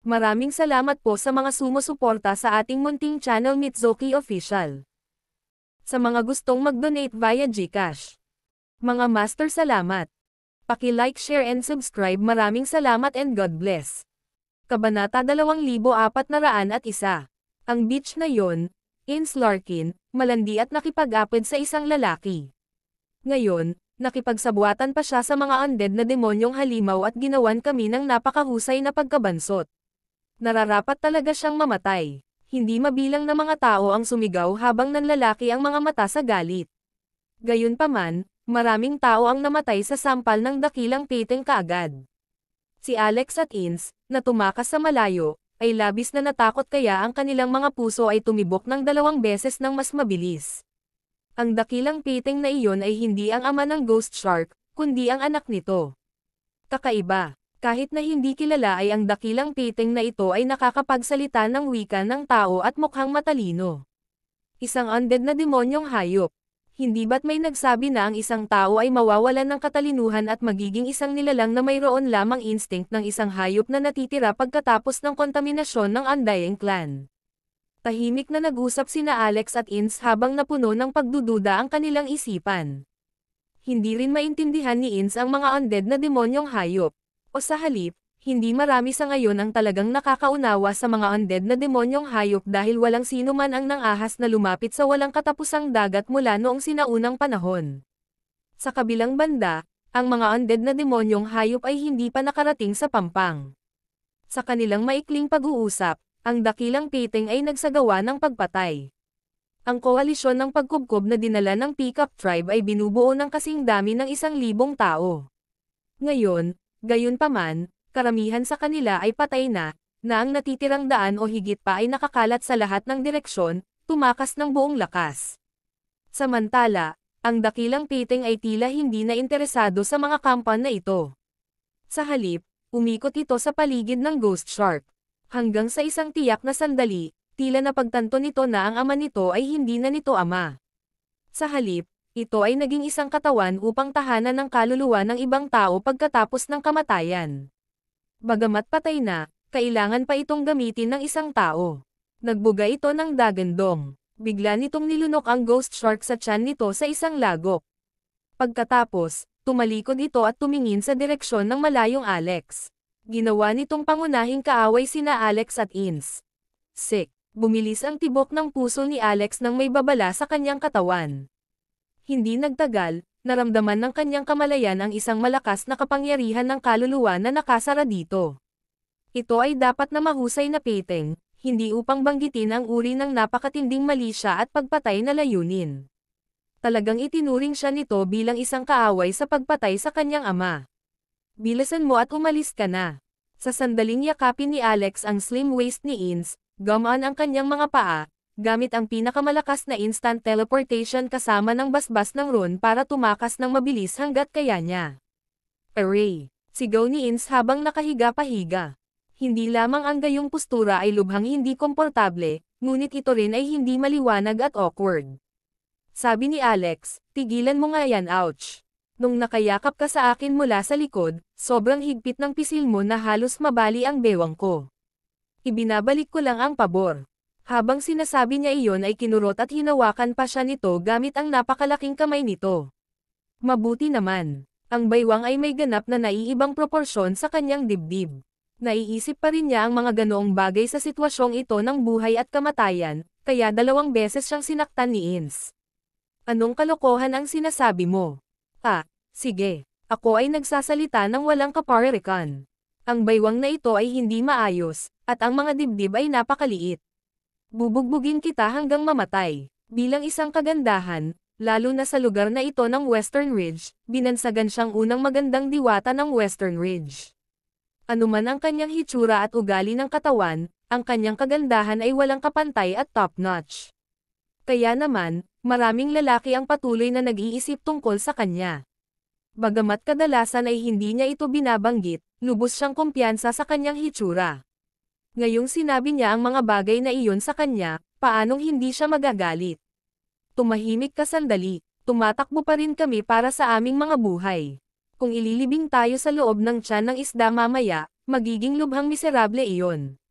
Maraming salamat po sa mga sumusuporta sa ating munting channel Mitsuki Official. Sa mga gustong mag-donate via GCash. Mga master, salamat. Paki-like, share and subscribe. Maraming salamat and God bless. Kabanata 2401. Ang beach na yon, Ins Larkin, malandi at nakipag-apid sa isang lalaki. Ngayon, nakipagsabuatan pa siya sa mga undead na demonyong halimaw at ginawan kami ng napakahusay na pagkabansot. Nararapat talaga siyang mamatay. Hindi mabilang na mga tao ang sumigaw habang nanlalaki ang mga mata sa galit. Gayunpaman, maraming tao ang namatay sa sampal ng dakilang piteng kaagad. Si Alex at Ins, na tumakas sa malayo, ay labis na natakot kaya ang kanilang mga puso ay tumibok ng 2 beses ng mas mabilis. Ang dakilang piteng na iyon ay hindi ang ama ng Ghost Shark, kundi ang anak nito. Kakaiba. Kahit na hindi kilala ay ang dakilang piteng na ito ay nakakapagsalita ng wika ng tao at mukhang matalino. Isang undead na demonyong hayop. Hindi ba't may nagsabi na ang isang tao ay mawawalan ng katalinuhan at magiging isang nilalang na mayroon lamang instinct ng isang hayop na natitira pagkatapos ng kontaminasyon ng Undying Clan. Tahimik na nag-usap sina Alex at Ins habang napuno ng pagdududa ang kanilang isipan. Hindi rin maintindihan ni Ins ang mga undead na demonyong hayop. O sa halip, hindi marami sa ngayon ang talagang nakakaunawa sa mga undead na demonyong hayop dahil walang sino man ang nangahas na lumapit sa walang katapusang dagat mula noong sinaunang panahon. Sa kabilang banda, ang mga undead na demonyong hayop ay hindi pa nakarating sa Pampang. Sa kanilang maikling pag-uusap, ang dakilang piteng ay nagsagawa ng pagpatay. Ang koalisyon ng pagkubkob na dinala ng Pickup Tribe ay binubuo ng kasing dami ng 1,000 tao. Ngayon, gayunpaman, karamihan sa kanila ay patay na ang natitirang daan o higit pa ay nakakalat sa lahat ng direksyon, tumakas ng buong lakas. Samantala, ang dakilang piteng ay tila hindi na interesado sa mga kampan na ito. Sa halip, umikot ito sa paligid ng Ghost Shark. Hanggang sa isang tiyak na sandali, tila napagtanto nito na ang ama nito ay hindi na nito ama. Sa halip, ito ay naging isang katawan upang tahanan ng kaluluwa ng ibang tao pagkatapos ng kamatayan. Bagamat patay na, kailangan pa itong gamitin ng isang tao. Nagbuga ito ng dagandong. Bigla nitong nilunok ang Ghost Shark sa tiyan nito sa isang lagok. Pagkatapos, tumalikod ito at tumingin sa direksyon ng malayong Alex. Ginawa nitong pangunahing kaaway sina Alex at Ins. Sick. Bumilis ang tibok ng puso ni Alex nang may babala sa kanyang katawan. Hindi nagtagal, naramdaman ng kanyang kamalayan ang isang malakas na kapangyarihan ng kaluluwa na nakasara dito. Ito ay dapat na mahusay na piteng, hindi upang banggitin ang uri ng napakatinding mali siya at pagpatay na layunin. Talagang itinuring siya nito bilang isang kaaway sa pagpatay sa kanyang ama. Bilisan mo at umalis ka na. Sa sandaling yakapin ni Alex ang slim waist ni Ins, gumaan ang kanyang mga paa, gamit ang pinakamalakas na instant teleportation kasama ng basbas ng rune para tumakas ng mabilis hanggat kaya niya. Array! Sigaw ni Ins habang nakahiga-pahiga. Hindi lamang ang gayong postura ay lubhang hindi komportable, ngunit ito rin ay hindi maliwanag at awkward. Sabi ni Alex, tigilan mo nga yan, ouch. Nung nakayakap ka sa akin mula sa likod, sobrang higpit ng pisil mo na halos mabali ang bewang ko. Ibinabalik ko lang ang pabor. Habang sinasabi niya iyon ay kinurot at hinawakan pa siya nito gamit ang napakalaking kamay nito. Mabuti naman. Ang baywang ay may ganap na naiibang proporsyon sa kanyang dibdib. Naiisip pa rin niya ang mga ganoong bagay sa sitwasyong ito ng buhay at kamatayan, kaya 2 beses siyang sinaktan ni Ins. Anong kalokohan ang sinasabi mo? Sige. Ako ay nagsasalita ng walang kaparirikan. Ang baywang na ito ay hindi maayos, at ang mga dibdib ay napakaliit. Bubugbugin kita hanggang mamatay. Bilang isang kagandahan, lalo na sa lugar na ito ng Western Ridge, binansagan siyang unang magandang diwata ng Western Ridge. Anuman ang kanyang hitsura at ugali ng katawan, ang kanyang kagandahan ay walang kapantay at top-notch. Kaya naman, maraming lalaki ang patuloy na nag-iisip tungkol sa kanya. Bagamat kadalasan ay hindi niya ito binabanggit, lubos siyang kumpiyansa sa kanyang hitsura. Ngayong sinabi niya ang mga bagay na iyon sa kanya, paanong hindi siya magagalit? Tumahimik ka sandali, tumatakbo pa rin kami para sa aming mga buhay. Kung ililibing tayo sa loob ng tiyan ng isda mamaya, magiging lubhang miserable iyon.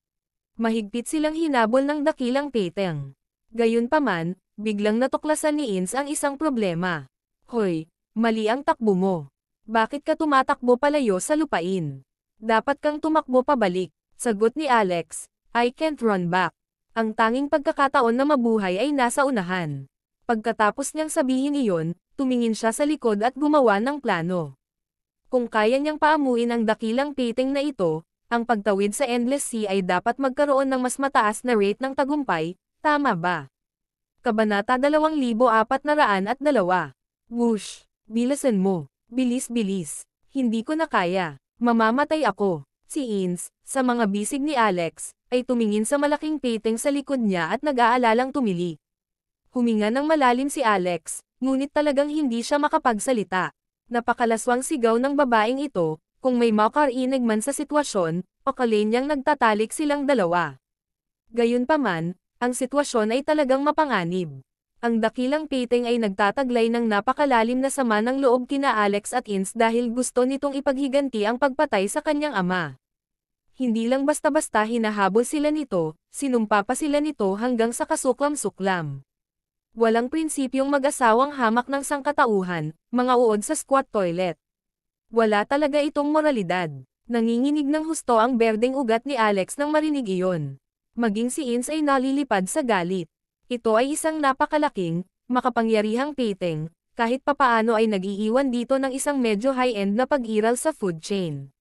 Mahigpit silang hinabol ng dakilang Piteng. Gayunpaman, biglang natuklasan ni Ins ang isang problema. Hoy, mali ang takbo mo. Bakit ka tumatakbo palayo sa lupain? Dapat kang tumakbo pabalik. Sagot ni Alex, I can't run back. Ang tanging pagkakataon na mabuhay ay nasa unahan. Pagkatapos niyang sabihin iyon, tumingin siya sa likod at gumawa ng plano. Kung kaya niyang paamuin ang dakilang Piteng na ito, ang pagtawid sa Endless Sea ay dapat magkaroon ng mas mataas na rate ng tagumpay, tama ba? Kabanata 2402. Whoosh! Bilisan mo. Bilis-bilis. Hindi ko na kaya. Mamamatay ako. Si Ins, sa mga bisig ni Alex, ay tumingin sa malaking Piteng sa likod niya at nag-aalalang tumili. Huminga ng malalim si Alex, ngunit talagang hindi siya makapagsalita. Napakalaswang sigaw ng babaeng ito, kung may makarinig man sa sitwasyon, o niyang nagtatalik silang dalawa. Gayunpaman, ang sitwasyon ay talagang mapanganib. Ang dakilang Piteng ay nagtataglay ng napakalalim na sama ng loob kina Alex at Ins dahil gusto nitong ipaghiganti ang pagpatay sa kanyang ama. Hindi lang basta-basta hinahabol sila nito, sinumpa pa sila nito hanggang sa kasuklam-suklam. Walang prinsipyong mag-asawang hamak ng sangkatauhan, mga uod sa squat toilet. Wala talaga itong moralidad. Nanginginig ng husto ang berdeng ugat ni Alex nang marinig iyon. Maging si Ins ay nalilipad sa galit. Ito ay isang napakalaking, makapangyarihang Piteng, kahit papaano ay nag-iiwan dito ng isang medyo high-end na pag-iral sa food chain.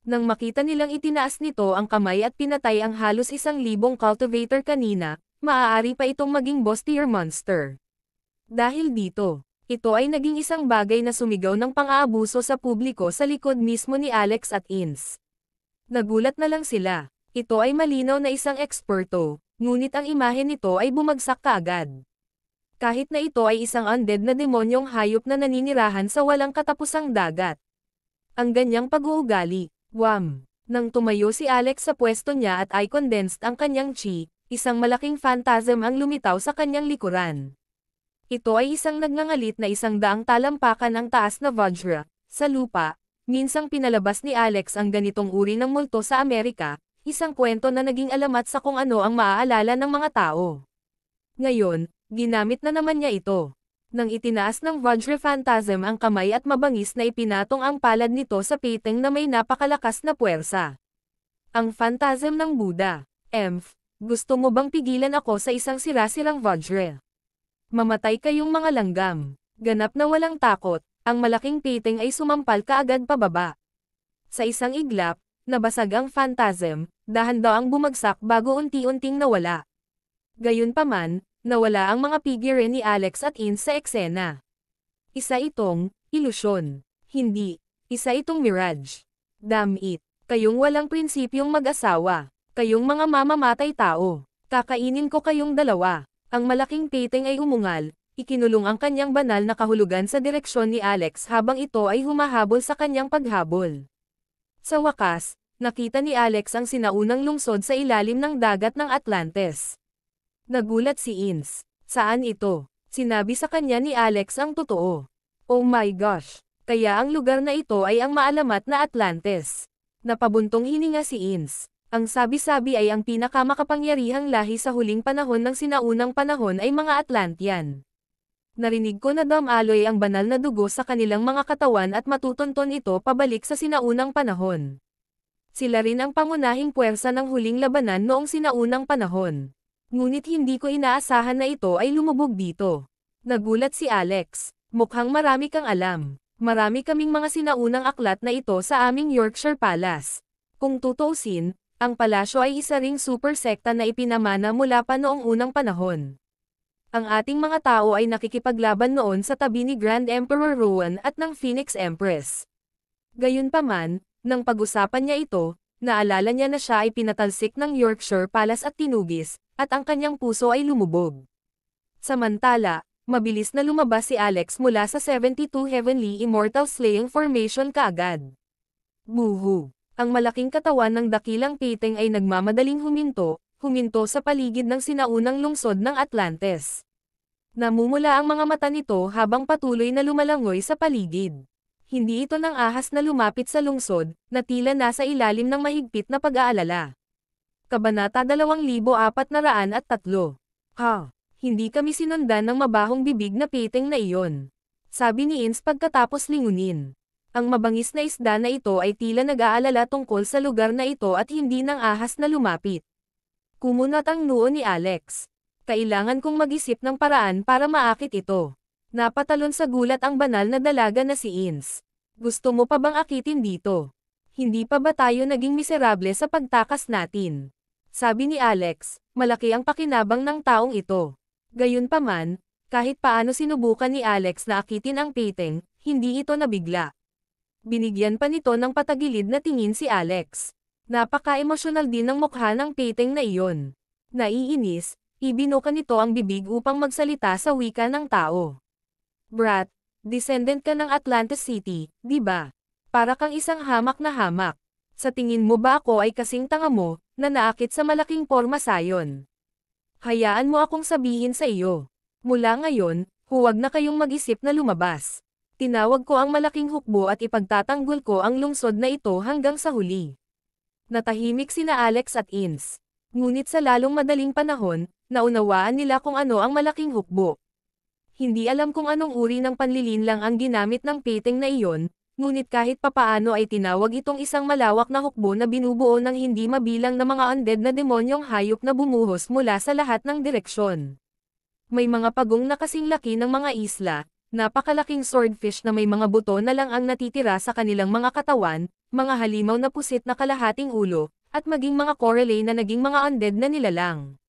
Nang makita nilang itinaas nito ang kamay at pinatay ang halos 1,000 cultivator kanina, maaari pa itong maging boss tier monster. Dahil dito, ito ay naging isang bagay na sumigaw ng pang-aabuso sa publiko sa likod mismo ni Alex at Ins. Nagulat na lang sila. Ito ay malinaw na isang eksperto, ngunit ang imahe nito ay bumagsak kaagad. Kahit na ito ay isang undead na demonyong hayop na naninirahan sa walang katapusang dagat. Ang ganyang pag-uugali, wham! Nang tumayo si Alex sa pwesto niya at ay condensed ang kanyang chi, isang malaking phantasm ang lumitaw sa kanyang likuran. Ito ay isang nagngangalit na 100 talampakan ang taas na Vajra, sa lupa. Minsang pinalabas ni Alex ang ganitong uri ng multo sa Amerika, isang kwento na naging alamat sa kung ano ang maaalala ng mga tao. Ngayon, ginamit na naman niya ito. Nang itinaas ng Vajra Phantasm ang kamay at mabangis na ipinatong ang palad nito sa Piteng na may napakalakas na puwersa. Ang Phantasm ng Buddha. Gusto mo bang pigilan ako sa isang sira-sirang Vajra? Mamatay kayong mga langgam. Ganap na walang takot, ang malaking Piteng ay sumampal kaagad pababa. Sa isang iglap, nabasag ang Phantasm, dahan-daang bumagsak bago unti-unting nawala. Gayunpaman, nawala ang mga figure ni Alex at Ins sa eksena. Isa itong ilusyon. Hindi. Isa itong mirage. Damn it. Kayong walang prinsipyong mag-asawa. Kayong mga mamamatay tao. Kakainin ko kayong dalawa. Ang malaking Piteng ay umungal, ikinulong ang kanyang banal na kahulugan sa direksyon ni Alex habang ito ay humahabol sa kanyang paghabol. Sa wakas, nakita ni Alex ang sinaunang lungsod sa ilalim ng dagat ng Atlantis. Nagulat si Ins. Saan ito? Sinabi sa kanya ni Alex ang totoo. Oh my gosh! Kaya ang lugar na ito ay ang maalamat na Atlantis. Napabuntong hininga si Ins. Ang sabi-sabi ay ang pinakamakapangyarihang lahi sa huling panahon ng sinaunang panahon ay mga Atlantean. Narinig ko na damaloy ang banal na dugo sa kanilang mga katawan at matutunton ito pabalik sa sinaunang panahon. Sila rin ang pangunahing puwersa ng huling labanan noong sinaunang panahon. Ngunit hindi ko inaasahan na ito ay lumubog dito. Nagulat si Alex. Mukhang marami kang alam. Marami kaming mga sinaunang aklat na ito sa aming Yorkshire Palace. Kung tutuusin, ang palasyo ay isa ring super sekta na ipinamana mula pa noong unang panahon. Ang ating mga tao ay nakikipaglaban noon sa tabi ni Grand Emperor Rowan at ng Phoenix Empress. Gayunpaman, nang pag-usapan niya ito, naalala niya na siya ay pinatalsik ng Yorkshire Palace at tinugis, at ang kanyang puso ay lumubog. Samantala, mabilis na lumabas si Alex mula sa 72 Heavenly Immortal Slaying Formation kaagad. Buhu! Ang malaking katawan ng dakilang Piteng ay nagmamadaling huminto sa paligid ng sinaunang lungsod ng Atlantis. Namumula ang mga mata nito habang patuloy na lumalangoy sa paligid. Hindi ito ng ahas na lumapit sa lungsod, na tila nasa ilalim ng mahigpit na pag-aalala. Kabanata 2403. Ha! Hindi kami sinundan ng mabahong bibig na piting na iyon. Sabi ni Ins pagkatapos lingunin. Ang mabangis na isda na ito ay tila nag-aalala tungkol sa lugar na ito at hindi ng ahas na lumapit. Kumunat ang noo ni Alex. Kailangan kong mag-isip ng paraan para maakit ito. Napatalon sa gulat ang banal na dalaga na si Ins. Gusto mo pa bang akitin dito? Hindi pa ba tayo naging miserable sa pagtakas natin? Sabi ni Alex, malaki ang pakinabang ng taong ito. Gayunpaman, kahit paano sinubukan ni Alex na akitin ang piting, hindi ito nabigla. Binigyan pa nito ng patagilid na tingin si Alex. Napaka-emosyonal din ng mukha ng piting na iyon. Naiinis, ibinuka nito ang bibig upang magsalita sa wika ng tao. Brat, descendant ka ng Atlantis City, di ba? Para kang isang hamak na hamak. Sa tingin mo ba ako ay kasing tanga mo, na naakit sa malaking porma sayon? Hayaan mo akong sabihin sa iyo. Mula ngayon, huwag na kayong mag-isip na lumabas. Tinawag ko ang malaking hukbo at ipagtatanggol ko ang lungsod na ito hanggang sa huli. Natahimik sina Alex at Ins. Ngunit sa lalong madaling panahon, naunawaan nila kung ano ang malaking hukbo. Hindi alam kung anong uri ng panlilinlang ang ginamit ng piting na iyon, ngunit kahit papaano ay tinawag itong isang malawak na hukbo na binubuo ng hindi mabilang na mga undead na demonyong hayop na bumuhos mula sa lahat ng direksyon. May mga pagong na kasing laki ng mga isla, napakalaking swordfish na may mga buto na lang ang natitira sa kanilang mga katawan, mga halimaw na pusit na kalahating ulo, at maging mga corelay na naging mga undead na nilalang.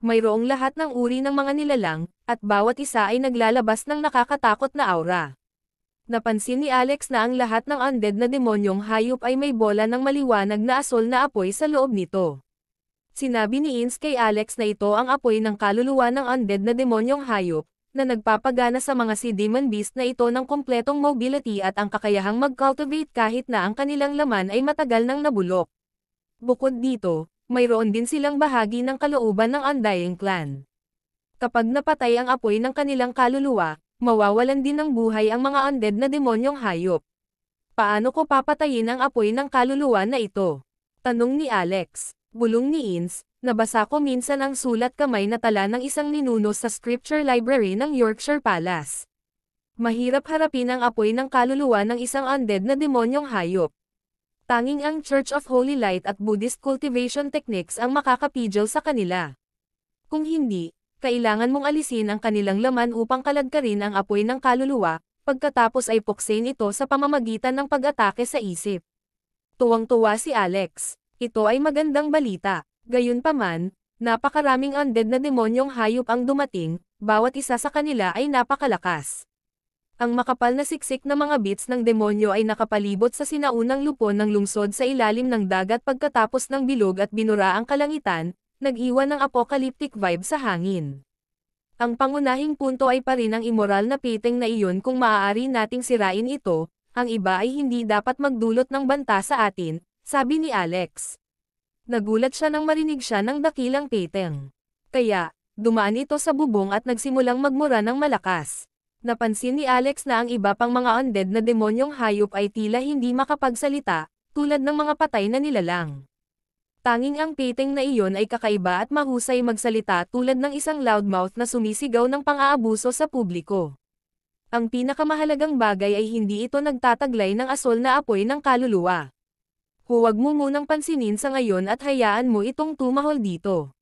Mayroong lahat ng uri ng mga nilalang, at bawat isa ay naglalabas ng nakakatakot na aura. Napansin ni Alex na ang lahat ng undead na demonyong hayop ay may bola ng maliwanag na asol na apoy sa loob nito. Sinabi ni Ins kay Alex na ito ang apoy ng kaluluwa ng undead na demonyong hayop, na nagpapagana sa mga sea demon beast na ito ng kumpletong mobility at ang kakayahang mag-cultivate kahit na ang kanilang laman ay matagal nang nabulok. Bukod dito, mayroon din silang bahagi ng kalooban ng Undying Clan. Kapag napatay ang apoy ng kanilang kaluluwa, mawawalan din ng buhay ang mga undead na demonyong hayop. Paano ko papatayin ang apoy ng kaluluwa na ito? Tanong ni Alex. Bulong ni Ins, nabasa ko minsan ang sulat kamay na tala ng isang ninuno sa scripture library ng Yorkshire Palace. Mahirap harapin ang apoy ng kaluluwa ng isang undead na demonyong hayop. Tanging ang Church of Holy Light at Buddhist cultivation techniques ang makakapigil sa kanila. Kung hindi, kailangan mong alisin ang kanilang laman upang kalagkarin ang apoy ng kaluluwa, pagkatapos ay puksain ito sa pamamagitan ng pag-atake sa isip. Tuwang-tuwa si Alex. Ito ay magandang balita. Gayunpaman, napakaraming undead na demonyong hayop ang dumating, bawat isa sa kanila ay napakalakas. Ang makapal na siksik na mga bits ng demonyo ay nakapalibot sa sinaunang lupon ng lungsod sa ilalim ng dagat pagkatapos ng bilog at binura ang kalangitan, nag-iwan ng apocalyptic vibe sa hangin. Ang pangunahing punto ay pa rin ang immoral na piting na iyon kung maaari nating sirain ito, ang iba ay hindi dapat magdulot ng banta sa atin, sabi ni Alex. Nagulat siya nang marinig siya ng dakilang piting. Kaya, dumaan ito sa bubong at nagsimulang magmura ng malakas. Napansin ni Alex na ang iba pang mga undead na demonyong hayop ay tila hindi makapagsalita, tulad ng mga patay na nilalang. Tanging ang piting na iyon ay kakaiba at mahusay magsalita tulad ng isang loudmouth na sumisigaw ng pang-aabuso sa publiko. Ang pinakamahalagang bagay ay hindi ito nagtataglay ng asol na apoy ng kaluluwa. Huwag mo munang pansinin sa ngayon at hayaan mo itong tumahol dito.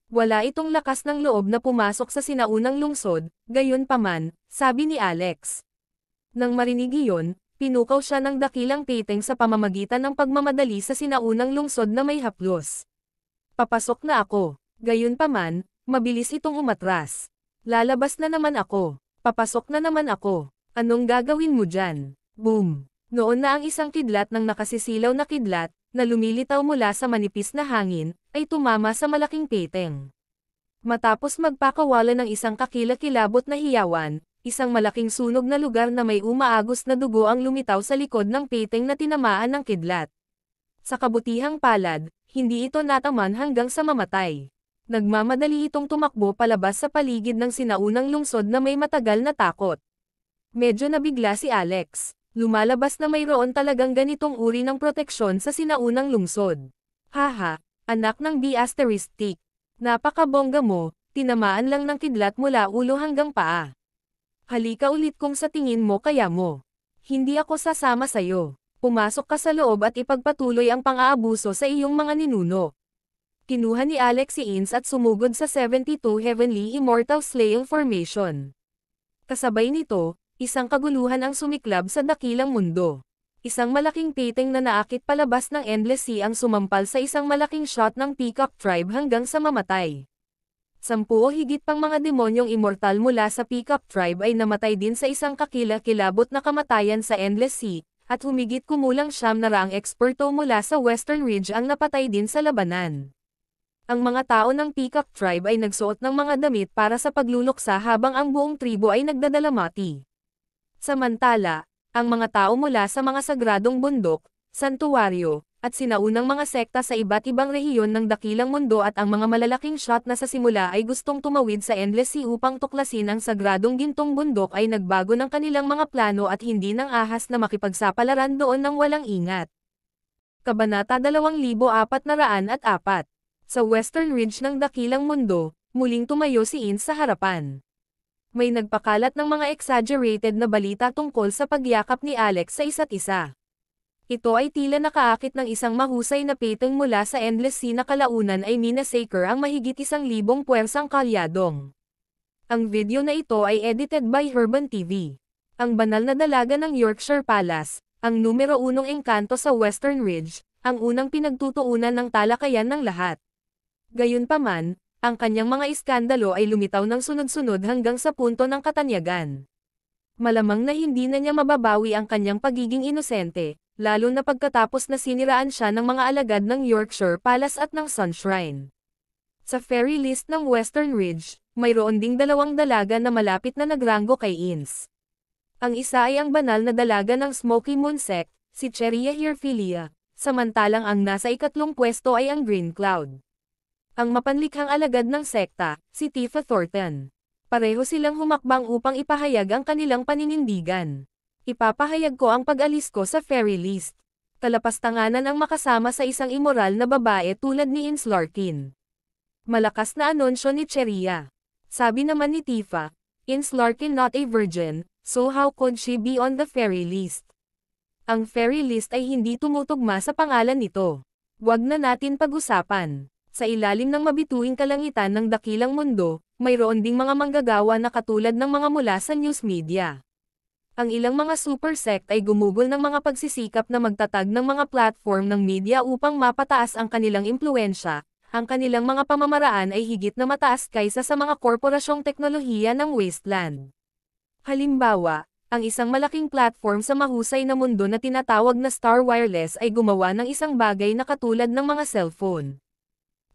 Wala itong lakas ng loob na pumasok sa sinaunang lungsod, gayunpaman, sabi ni Alex. Nang marinig iyon, pinukaw siya ng dakilang piting sa pamamagitan ng pagmamadali sa sinaunang lungsod na may haplos. Papasok na ako. Gayunpaman, mabilis itong umatras. Lalabas na naman ako. Papasok na naman ako. Anong gagawin mo dyan? Boom! Noon na ang isang kidlat ng nakasisilaw na kidlat, na lumilitaw mula sa manipis na hangin, ay tumama sa malaking piting. Matapos magpakawala ng isang kakilakilabot na hiyawan, isang malaking sunog na lugar na may umaagos na dugo ang lumitaw sa likod ng piting na tinamaan ng kidlat. Sa kabutihang palad, hindi ito nataman hanggang sa mamatay. Nagmamadali itong tumakbo palabas sa paligid ng sinaunang lungsod na may matagal na takot. Medyo nabigla si Alex. Lumalabas na mayroon talagang ganitong uri ng proteksyon sa sinaunang lungsod. Haha, anak ng B***. Napakabongga mo, tinamaan lang ng kidlat mula ulo hanggang paa. Halika ulit kung sa tingin mo kaya mo. Hindi ako sasama sayo. Pumasok ka sa loob at ipagpatuloy ang pang-aabuso sa iyong mga ninuno. Kinuha ni Alex si Ins at sumugod sa 72 Heavenly Immortal Slaying Formation. Kasabay nito, isang kaguluhan ang sumiklab sa dakilang mundo. Isang malaking piteng na naakit palabas ng Endless Sea ang sumampal sa isang malaking shot ng Peacock Tribe hanggang sa mamatay. 10 o higit pang mga demonyong immortal mula sa Peacock Tribe ay namatay din sa isang kakilakilabot na kamatayan sa Endless Sea, at humigit kumulang 900 eksperto mula sa Western Ridge ang napatay din sa labanan. Ang mga tao ng Peacock Tribe ay nagsuot ng mga damit para sa pagluluksa habang ang buong tribo ay nagdadalamati. Samantala, ang mga tao mula sa mga sagradong bundok, santuwaryo, at sinaunang mga sekta sa iba't ibang rehiyon ng dakilang mundo at ang mga malalaking shot na sa simula ay gustong tumawid sa Endless Sea upang tuklasin ang sagradong gintong bundok ay nagbago ng kanilang mga plano at hindi nang ahas na makipagsapalaran doon ng walang ingat. Kabanata 2404. Sa Western Ridge ng dakilang mundo, muling tumayo si Ins sa harapan. May nagpakalat ng mga exaggerated na balita tungkol sa pagyakap ni Alex sa isa't isa. Ito ay tila nakaakit ng isang mahusay na peteng mula sa Endless Sea na kalaunan ay minasacre ang mahigit 1,000 puwersang kalyadong. Ang video na ito ay edited by Herban TV. Ang banal na dalaga ng Yorkshire Palace, ang numero 1 engkanto sa Western Ridge, ang unang pinagtutuunan ng talakayan ng lahat. Gayunpaman, ang kanyang mga iskandalo ay lumitaw ng sunod-sunod hanggang sa punto ng katanyagan. Malamang na hindi na niya mababawi ang kanyang pagiging inosente, lalo na pagkatapos na siniraan siya ng mga alagad ng Yorkshire Palace at ng Sunshrine. Sa fairy list ng Western Ridge, mayroon ding 2 dalaga na malapit na nagranggo kay Ins. Ang isa ay ang banal na dalaga ng Smoky Moon Sect, si Cheria Hirphilia, samantalang ang nasa ikatlong pwesto ay ang Green Cloud. Ang mapanlikhang alagad ng sekta, si Tifa Thornton. Pareho silang humakbang upang ipahayag ang kanilang paninindigan. Ipapahayag ko ang pag-alis ko sa fairy list. Kalapastanganan ang makasama sa isang immoral na babae tulad ni Ins Larkin. Malakas na anunsyo ni Cheria. Sabi naman ni Tifa, Ins Larkin not a virgin, so how could she be on the fairy list? Ang fairy list ay hindi tumutugma sa pangalan nito. Huwag na natin pag-usapan. Sa ilalim ng mabituing kalangitan ng dakilang mundo, mayroon ding mga manggagawa na katulad ng mga mula sa news media. Ang ilang mga super sect ay gumugol ng mga pagsisikap na magtatag ng mga platform ng media upang mapataas ang kanilang impluensya. Ang kanilang mga pamamaraan ay higit na mataas kaysa sa mga korporasyong teknolohiya ng wasteland. Halimbawa, ang isang malaking platform sa mahusay na mundo na tinatawag na Star Wireless ay gumawa ng isang bagay na katulad ng mga cellphone.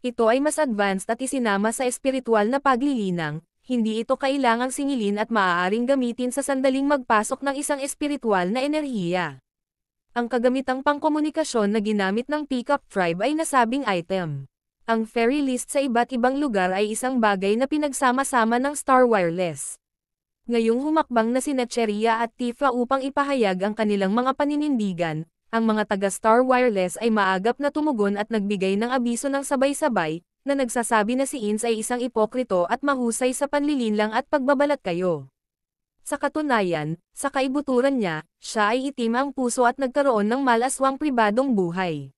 Ito ay mas advanced at isinama sa espiritual na paglilinang, hindi ito kailangang singilin at maaaring gamitin sa sandaling magpasok ng isang espiritual na enerhiya. Ang kagamitang pangkomunikasyon na ginamit ng Peacock Tribe ay nasabing item. Ang fairy list sa iba't ibang lugar ay isang bagay na pinagsama-sama ng Star Wireless. Ngayong humakbang na sina Cheria at Tifa upang ipahayag ang kanilang mga paninindigan, ang mga taga-Star Wireless ay maagap na tumugon at nagbigay ng abiso ng sabay-sabay, na nagsasabi na si Ins ay isang ipokrito at mahusay sa panlilinlang at pagbabalat kayo. Sa katunayan, sa kaibuturan niya, siya ay itim ang puso at nagkaroon ng malaswang pribadong buhay.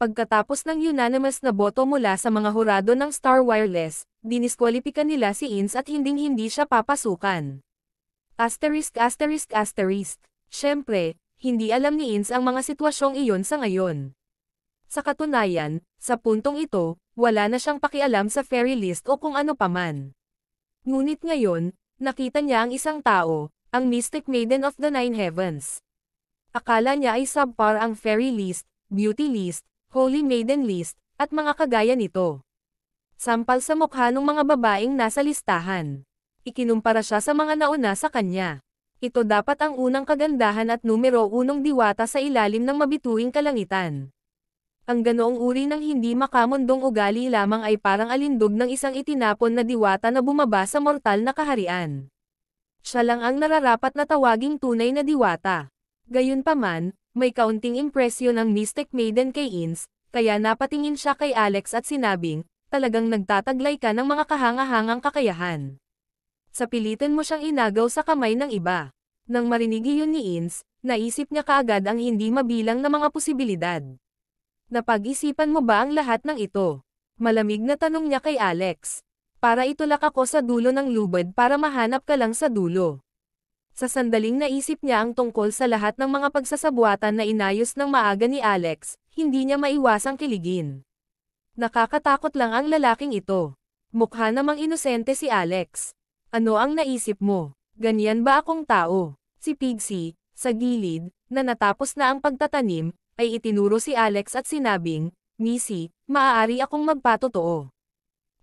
Pagkatapos ng unanimous na boto mula sa mga hurado ng Star Wireless, diniskwalipika nila si Ins at hinding-hindi siya papasukan. ******. Siyempre, hindi alam ni Ins ang mga sitwasyong iyon sa ngayon. Sa katunayan, sa puntong ito, wala na siyang pakialam sa fairy list o kung ano paman. Ngunit ngayon, nakita niya ang isang tao, ang Mystic Maiden of the Nine Heavens. Akala niya ay subpar ang fairy list, beauty list, holy maiden list, at mga kagaya nito. Sampal sa mukha ng mga babaeng nasa listahan. Ikinumpara siya sa mga nauna sa kanya. Ito dapat ang unang kagandahan at numero 1 diwata sa ilalim ng mabituing kalangitan. Ang ganoong uri ng hindi makamundong ugali lamang ay parang alindog ng isang itinapon na diwata na bumaba sa mortal na kaharian. Siya lang ang nararapat na tawaging tunay na diwata. Gayunpaman, may kaunting impresyon ang Mystic Maiden kay Ins, kaya napatingin siya kay Alex at sinabing, talagang nagtataglay ka ng mga kahanga-hangang kakayahan. Sa pilitan mo siyang inagaw sa kamay ng iba. Nang marinig iyon ni Ins, naisip niya kaagad ang hindi mabilang na mga posibilidad. Napag-isipan mo ba ang lahat ng ito? Malamig na tanong niya kay Alex. Para itulak ako sa dulo ng lubid para mahanap ka lang sa dulo. Sa sandaling naisip niya ang tungkol sa lahat ng mga pagsasabuatan na inayos ng maaga ni Alex, hindi niya maiwasang kiligin. Nakakatakot lang ang lalaking ito. Mukha namang inosente si Alex. Ano ang naisip mo? Ganyan ba akong tao? Si Pixie, sa gilid, na natapos na ang pagtatanim, ay itinuro si Alex at sinabing, Missy, maaari akong magpatotoo.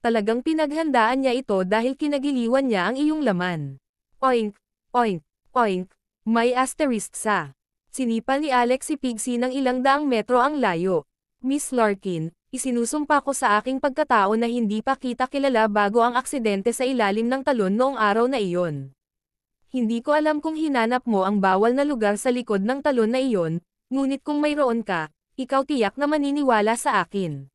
Talagang pinaghandaan niya ito dahil kinagiliwan niya ang iyong laman. Oink, oink, oink, may asterisk sa. Sinipa ni Alex si Pixie ng ilang daang metro ang layo. Miss Larkin, isinusumpa ko sa aking pagkatao na hindi pa kita kilala bago ang aksidente sa ilalim ng talon noong araw na iyon. Hindi ko alam kung hinanap mo ang bawal na lugar sa likod ng talon na iyon, ngunit kung mayroon ka, ikaw tiyak na maniniwala sa akin.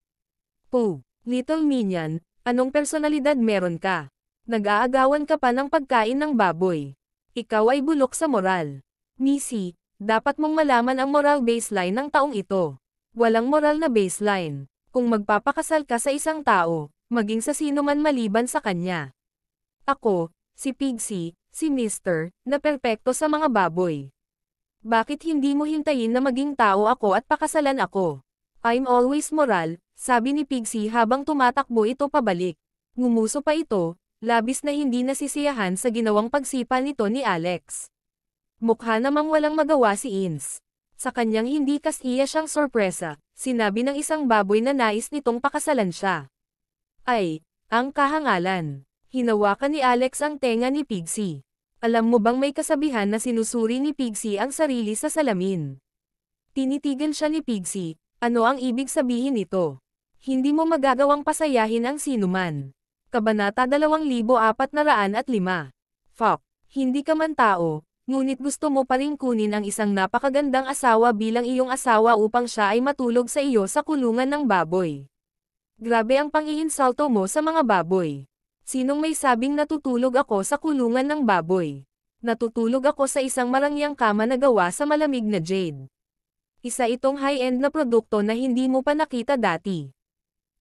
Pooh, Little Minion, anong personalidad meron ka? Nag-aagawan ka pa ng pagkain ng baboy. Ikaw ay bulok sa moral. Missy, dapat mong malaman ang moral baseline ng taong ito. Walang moral na baseline. Kung magpapakasal ka sa isang tao, maging sa sino man maliban sa kanya. Ako, si Pixie, si Mr. na perpekto sa mga baboy. Bakit hindi mo hintayin na maging tao ako at pakasalan ako? I'm always moral, sabi ni Pixie habang tumatakbo ito pabalik. Ngumuso pa ito, labis na hindi nasisiyahan sa ginawang pagsipa nito ni Alex. Mukha namang walang magawa si Ins. Sa kanyang hindi kasiya siyang sorpresa, sinabi ng isang baboy na nais nitong pakasalan siya. Ay, ang kahangalan. Hinawakan ni Alex ang tenga ni Pixie. Alam mo bang may kasabihan na sinusuri ni Pixie ang sarili sa salamin? Tinitigan siya ni Pixie, ano ang ibig sabihin nito? Hindi mo magagawang pasayahin ang sinuman. Kabanata 2405. Fuck, hindi ka man tao, ngunit gusto mo pa rin kunin ang isang napakagandang asawa bilang iyong asawa upang siya ay matulog sa iyo sa kulungan ng baboy. Grabe ang pang-iinsulto mo sa mga baboy. Sinong may sabing natutulog ako sa kulungan ng baboy? Natutulog ako sa isang marangyang kama na gawa sa malamig na jade. Isa itong high-end na produkto na hindi mo pa nakita dati.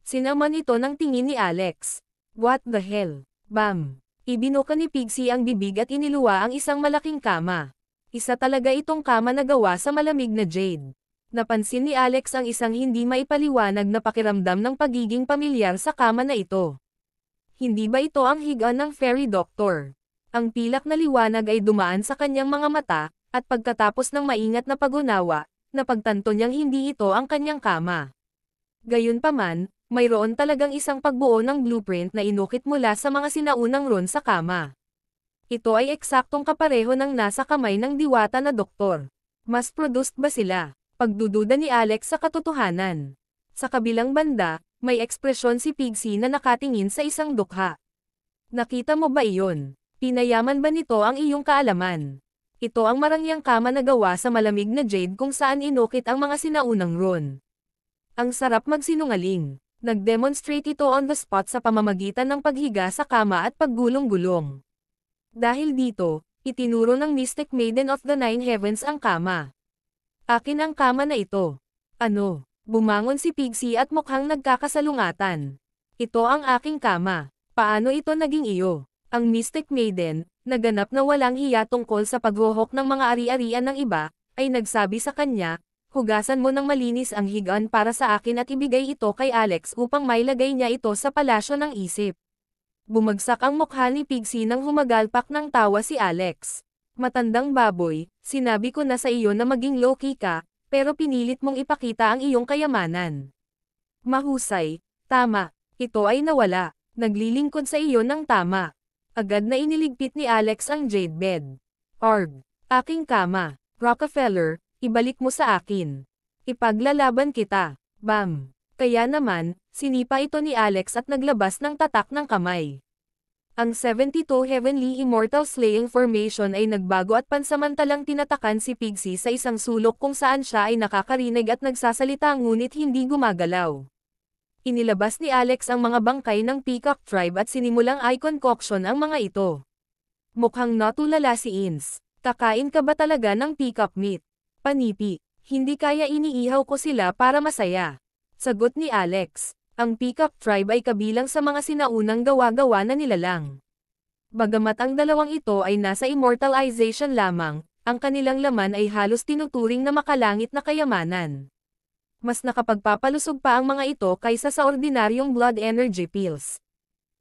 Sinaman ito ng tingin ni Alex. What the hell? Bam! Ibinuka ni Pixie ang bibig at iniluwa ang isang malaking kama. Isa talaga itong kama na gawa sa malamig na jade. Napansin ni Alex ang isang hindi maipaliwanag na pakiramdam ng pagiging pamilyar sa kama na ito. Hindi ba ito ang higaan ng fairy doctor? Ang pilak na liwanag ay dumaan sa kanyang mga mata, at pagkatapos ng maingat na pag-unawa, napagtanto niyang hindi ito ang kanyang kama. Gayunpaman, mayroon talagang isang pagbuo ng blueprint na inukit mula sa mga sinaunang ron sa kama. Ito ay eksaktong kapareho ng nasa kamay ng diwata na doktor. Mas produced ba sila? Pagdududa ni Alex sa katotohanan. Sa kabilang banda, may ekspresyon si Pixie na nakatingin sa isang dukha. Nakita mo ba iyon? Pinayaman ba nito ang iyong kaalaman? Ito ang marangyang kama na gawa sa malamig na jade kung saan inukit ang mga sinaunang ron. Ang sarap magsinungaling. Nag-demonstrate ito on the spot sa pamamagitan ng paghiga sa kama at paggulong-gulong. Dahil dito, itinuro ng Mystic Maiden of the Nine Heavens ang kama. Akin ang kama na ito. Ano? Bumangon si Pixie at mukhang nagkakasalungatan. Ito ang aking kama. Paano ito naging iyo? Ang Mystic Maiden, naganap na walang hiya tungkol sa paghuhok ng mga ari-arian ng iba, ay nagsabi sa kanya, hugasan mo ng malinis ang higaan para sa akin at ibigay ito kay Alex upang mailagay niya ito sa palasyo ng isip. Bumagsak ang mukha ni Pixie nang humagalpak ng tawa si Alex. Matandang baboy, sinabi ko na sa iyo na maging low-key ka, pero pinilit mong ipakita ang iyong kayamanan. Mahusay, tama, ito ay nawala, naglilingkod sa iyo ng tama. Agad na iniligpit ni Alex ang jade bed. Arg, aking kama, Rockefeller, ibalik mo sa akin. Ipaglalaban kita, bam. Kaya naman, sinipa ito ni Alex at naglabas ng tatak ng kamay. Ang 72 Heavenly Immortal Slaying Formation ay nagbago at pansamantalang tinatakan si Pixie sa isang sulok kung saan siya ay nakakarinig at nagsasalita ngunit hindi gumagalaw. Inilabas ni Alex ang mga bangkay ng Peacock Tribe at sinimulang i-concoction ang mga ito. Mukhang natulala si Ins. Kakain ka ba talaga ng peacock meat? Panipi. Hindi kaya iniihaw ko sila para masaya. Sagot ni Alex. Ang Peacock Tribe ay kabilang sa mga sinaunang gawa-gawa na nilalang. Bagamat ang dalawang ito ay nasa immortalization lamang, ang kanilang laman ay halos tinuturing na makalangit na kayamanan. Mas nakapagpapalusog pa ang mga ito kaysa sa ordinaryong blood energy pills.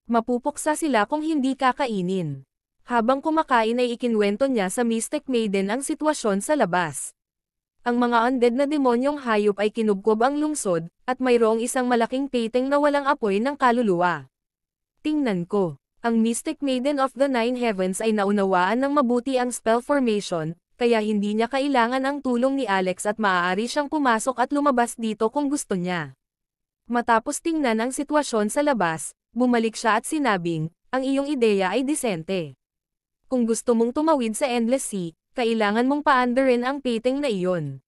Mapupuksa sila kung hindi kakainin. Habang kumakain ay ikinwento niya sa Mystic Maiden ang sitwasyon sa labas. Ang mga undead na demonyong hayop ay kinubkob ang lungsod, at mayroong isang malaking painting na walang apoy ng kaluluwa. Tingnan ko, ang Mystic Maiden of the Nine Heavens ay naunawaan ng mabuti ang spell formation, kaya hindi niya kailangan ang tulong ni Alex at maaari siyang pumasok at lumabas dito kung gusto niya. Matapos tingnan ang sitwasyon sa labas, bumalik siya at sinabing, ang iyong ideya ay disente. Kung gusto mong tumawid sa Endless Sea, kailangan mong paandarin ang painting na iyon.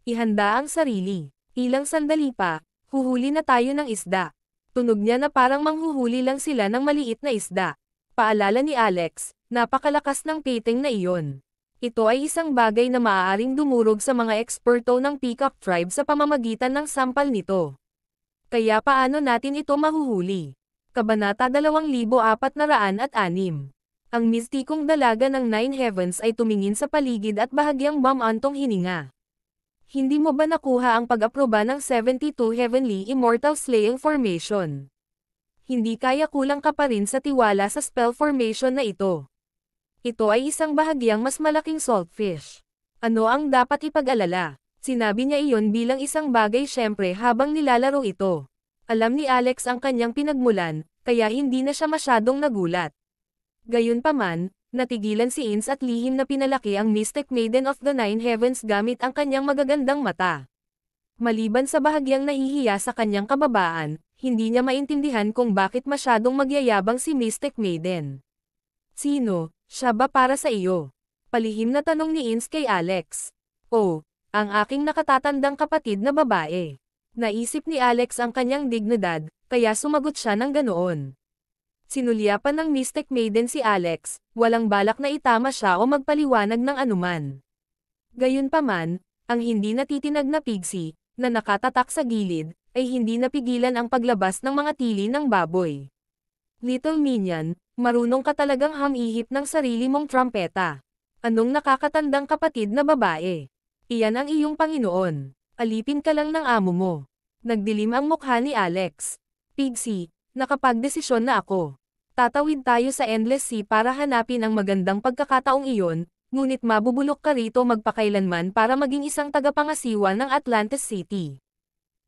Ihanda ang sarili. Ilang sandali pa, huhuli na tayo ng isda. Tunog niya na parang manghuhuli lang sila ng maliit na isda. Paalala ni Alex, napakalakas ng painting na iyon. Ito ay isang bagay na maaaring dumurog sa mga eksperto ng Peacock Tribe sa pamamagitan ng sampal nito. Kaya paano natin ito mahuhuli? Kabanata 2406. Ang mistikong dalaga ng Nine Heavens ay tumingin sa paligid at bahagyang bumantong hininga. Hindi mo ba nakuha ang pag-aproba ng 72 Heavenly Immortal Slaying Formation? Hindi kaya kulang ka pa rin sa tiwala sa spell formation na ito. Ito ay isang bahagyang mas malaking saltfish. Ano ang dapat ipag-alala? Sinabi niya iyon bilang isang bagay syempre habang nilalaro ito. Alam ni Alex ang kanyang pinagmulan, kaya hindi na siya masyadong nagulat. Gayunpaman, natigilan si Ins at lihim na pinalaki ang Mystic Maiden of the Nine Heavens gamit ang kanyang magagandang mata. Maliban sa bahagyang nahihiya sa kanyang kababaan, hindi niya maintindihan kung bakit masyadong magyayabang si Mystic Maiden. Sino, siya ba para sa iyo? Palihim na tanong ni Ins kay Alex. Oh, ang aking nakatatandang kapatid na babae. Naisip ni Alex ang kanyang dignidad, kaya sumagot siya ng ganoon. Sinulyapan ng Mystic Maiden si Alex, walang balak na itama siya o magpaliwanag ng anuman. Gayunpaman, ang hindi natitinag na Pixie, na nakatatak sa gilid, ay hindi napigilan ang paglabas ng mga tili ng baboy. Little Minion, marunong ka talagang hamihip ng sarili mong trumpeta. Anong nakakatandang kapatid na babae? Iyan ang iyong Panginoon. Alipin ka lang ng amo mo. Nagdilim ang mukha ni Alex. Pixie, nakapagdesisyon na ako. Tatawid tayo sa Endless Sea para hanapin ang magandang pagkakataong iyon, ngunit mabubulok ka rito magpakailanman para maging isang tagapangasiwa ng Atlantis City.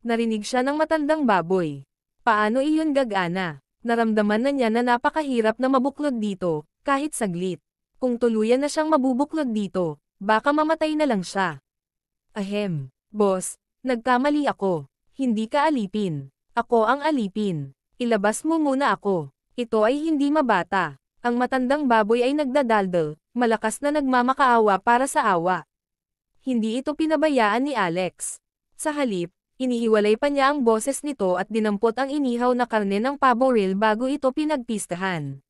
Narinig siya ng matandang baboy. Paano iyon gagana? Naramdaman na niya na napakahirap na mabuklod dito, kahit saglit. Kung tuluyan na siyang mabubuklod dito, baka mamatay na lang siya. Ahem, boss, nagkamali ako. Hindi ka alipin. Ako ang alipin. Ilabas mo muna ako. Ito ay hindi mabata. Ang matandang baboy ay nagdadaldal, malakas na nagmamakaawa para sa awa. Hindi ito pinabayaan ni Alex. Sa halip, inihiwalay pa niya ang boses nito at dinampot ang inihaw na karne ng pavo reel bago ito pinagpistahan.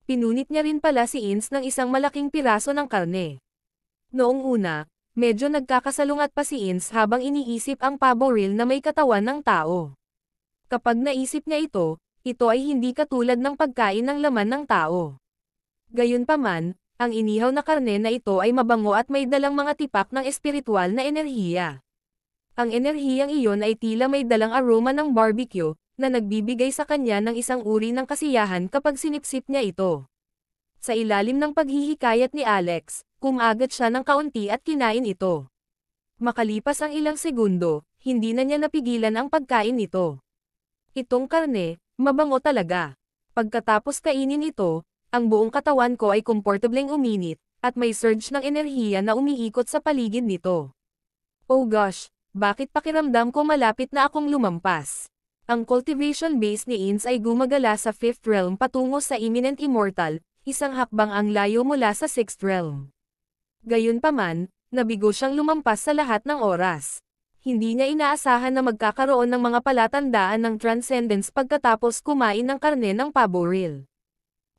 Pinunit niya rin pala si Ins ng isang malaking piraso ng karne. Noong una, medyo nagkakasalungat pa si Ins habang iniisip ang pavo reel na may katawan ng tao. Kapag naisip niya ito ay hindi katulad ng pagkain ng laman ng tao. Gayunpaman, ang inihaw na karne na ito ay mabango at may dalang mga tipak ng espiritual na enerhiya. Ang enerhiyang iyon ay tila may dalang aroma ng barbecue, na nagbibigay sa kanya ng isang uri ng kasiyahan kapag sinipsip niya ito. Sa ilalim ng paghihikayat ni Alex, kumagat siya ng kaunti at kinain ito. Makalipas ang ilang segundo, hindi na niya napigilan ang pagkain nito. Itong karne, mabango talaga. Pagkatapos kainin ito, ang buong katawan ko ay komportableng uminit, at may surge ng enerhiya na umiikot sa paligid nito. Oh gosh, bakit pakiramdam ko malapit na akong lumampas? Ang cultivation base ni Ins ay gumagala sa 5th realm patungo sa imminent immortal, isang hakbang ang layo mula sa 6th realm. Gayunpaman, nabigo siyang lumampas sa lahat ng oras. Hindi niya inaasahan na magkakaroon ng mga palatandaan ng transcendence pagkatapos kumain ng karne ng pabo reel.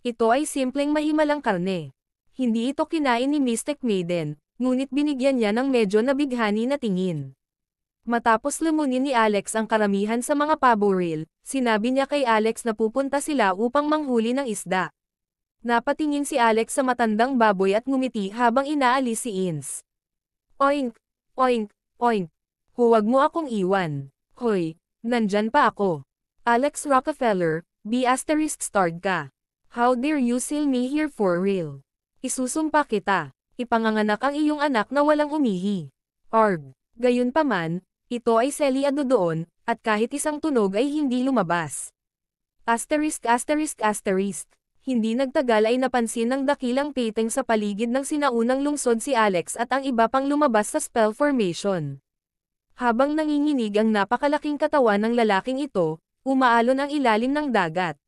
Ito ay simpleng mahimalang karne. Hindi ito kinain ni Mystic Maiden, ngunit binigyan niya ng medyo nabighani na tingin. Matapos lumunin ni Alex ang karamihan sa mga pabo reel, sinabi niya kay Alex na pupunta sila upang manghuli ng isda. Napatingin si Alex sa matandang baboy at ngumiti habang inaalis si Ins. Oink! Oink! Oink! Huwag mo akong iwan. Hoy, nandyan pa ako. Alex Rockefeller, B***starred ka. How dare you seal me here for real? Isusumpa kita. Ipanganganak ang iyong anak na walang umihi. Arg. Gayunpaman, ito ay selyado doon, at kahit isang tunog ay hindi lumabas. Asterisk. Hindi nagtagal ay napansin ng dakilang peteng sa paligid ng sinaunang lungsod si Alex at ang iba pang lumabas sa spell formation. Habang nanginginig ang napakalaking katawan ng lalaking ito, umaalon ang ilalim ng dagat.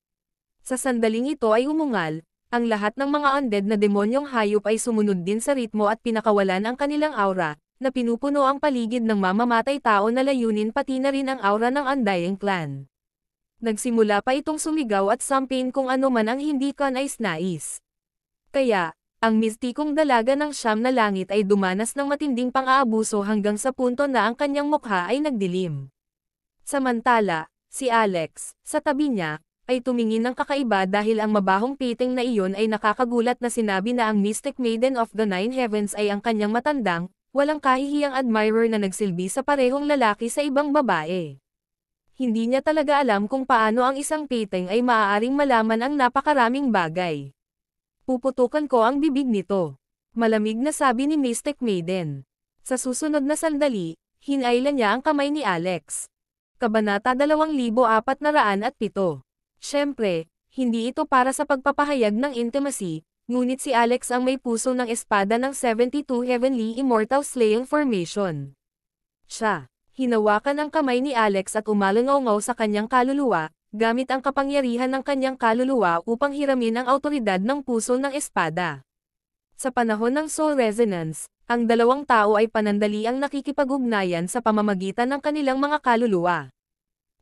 Sa sandaling ito ay umungal, ang lahat ng mga undead na demonyong hayop ay sumunod din sa ritmo at pinakawalan ang kanilang aura, na pinupuno ang paligid ng mamamatay tao na layunin pati na rin ang aura ng Undying Clan. Nagsimula pa itong sumigaw at sampin kung ano man ang hindi kanais-nais. Kaya, ang mistikong dalaga ng siyam na langit ay dumanas ng matinding pang-aabuso hanggang sa punto na ang kanyang mukha ay nagdilim. Samantala, si Alex, sa tabi niya, ay tumingin ng kakaiba dahil ang mabahong piting na iyon ay nakakagulat na sinabi na ang Mystic Maiden of the Nine Heavens ay ang kanyang matandang, walang kahihiyang admirer na nagsilbi sa parehong lalaki sa ibang babae. Hindi niya talaga alam kung paano ang isang piting ay maaaring malaman ang napakaraming bagay. Puputukan ko ang bibig nito. Malamig na sabi ni Mystic Maiden. Sa susunod na sandali, hinailan niya ang kamay ni Alex. Kabanata 2407. Siyempre, hindi ito para sa pagpapahayag ng intimacy, ngunit si Alex ang may puso ng espada ng 72 Heavenly Immortal Slaying Formation. Siya, hinawakan ang kamay ni Alex at umalangaw sa kanyang kaluluwa, gamit ang kapangyarihan ng kanyang kaluluwa upang hiramin ang awtoridad ng puso ng espada. Sa panahon ng Soul Resonance, ang dalawang tao ay panandaliang nakikipag-ugnayan sa pamamagitan ng kanilang mga kaluluwa.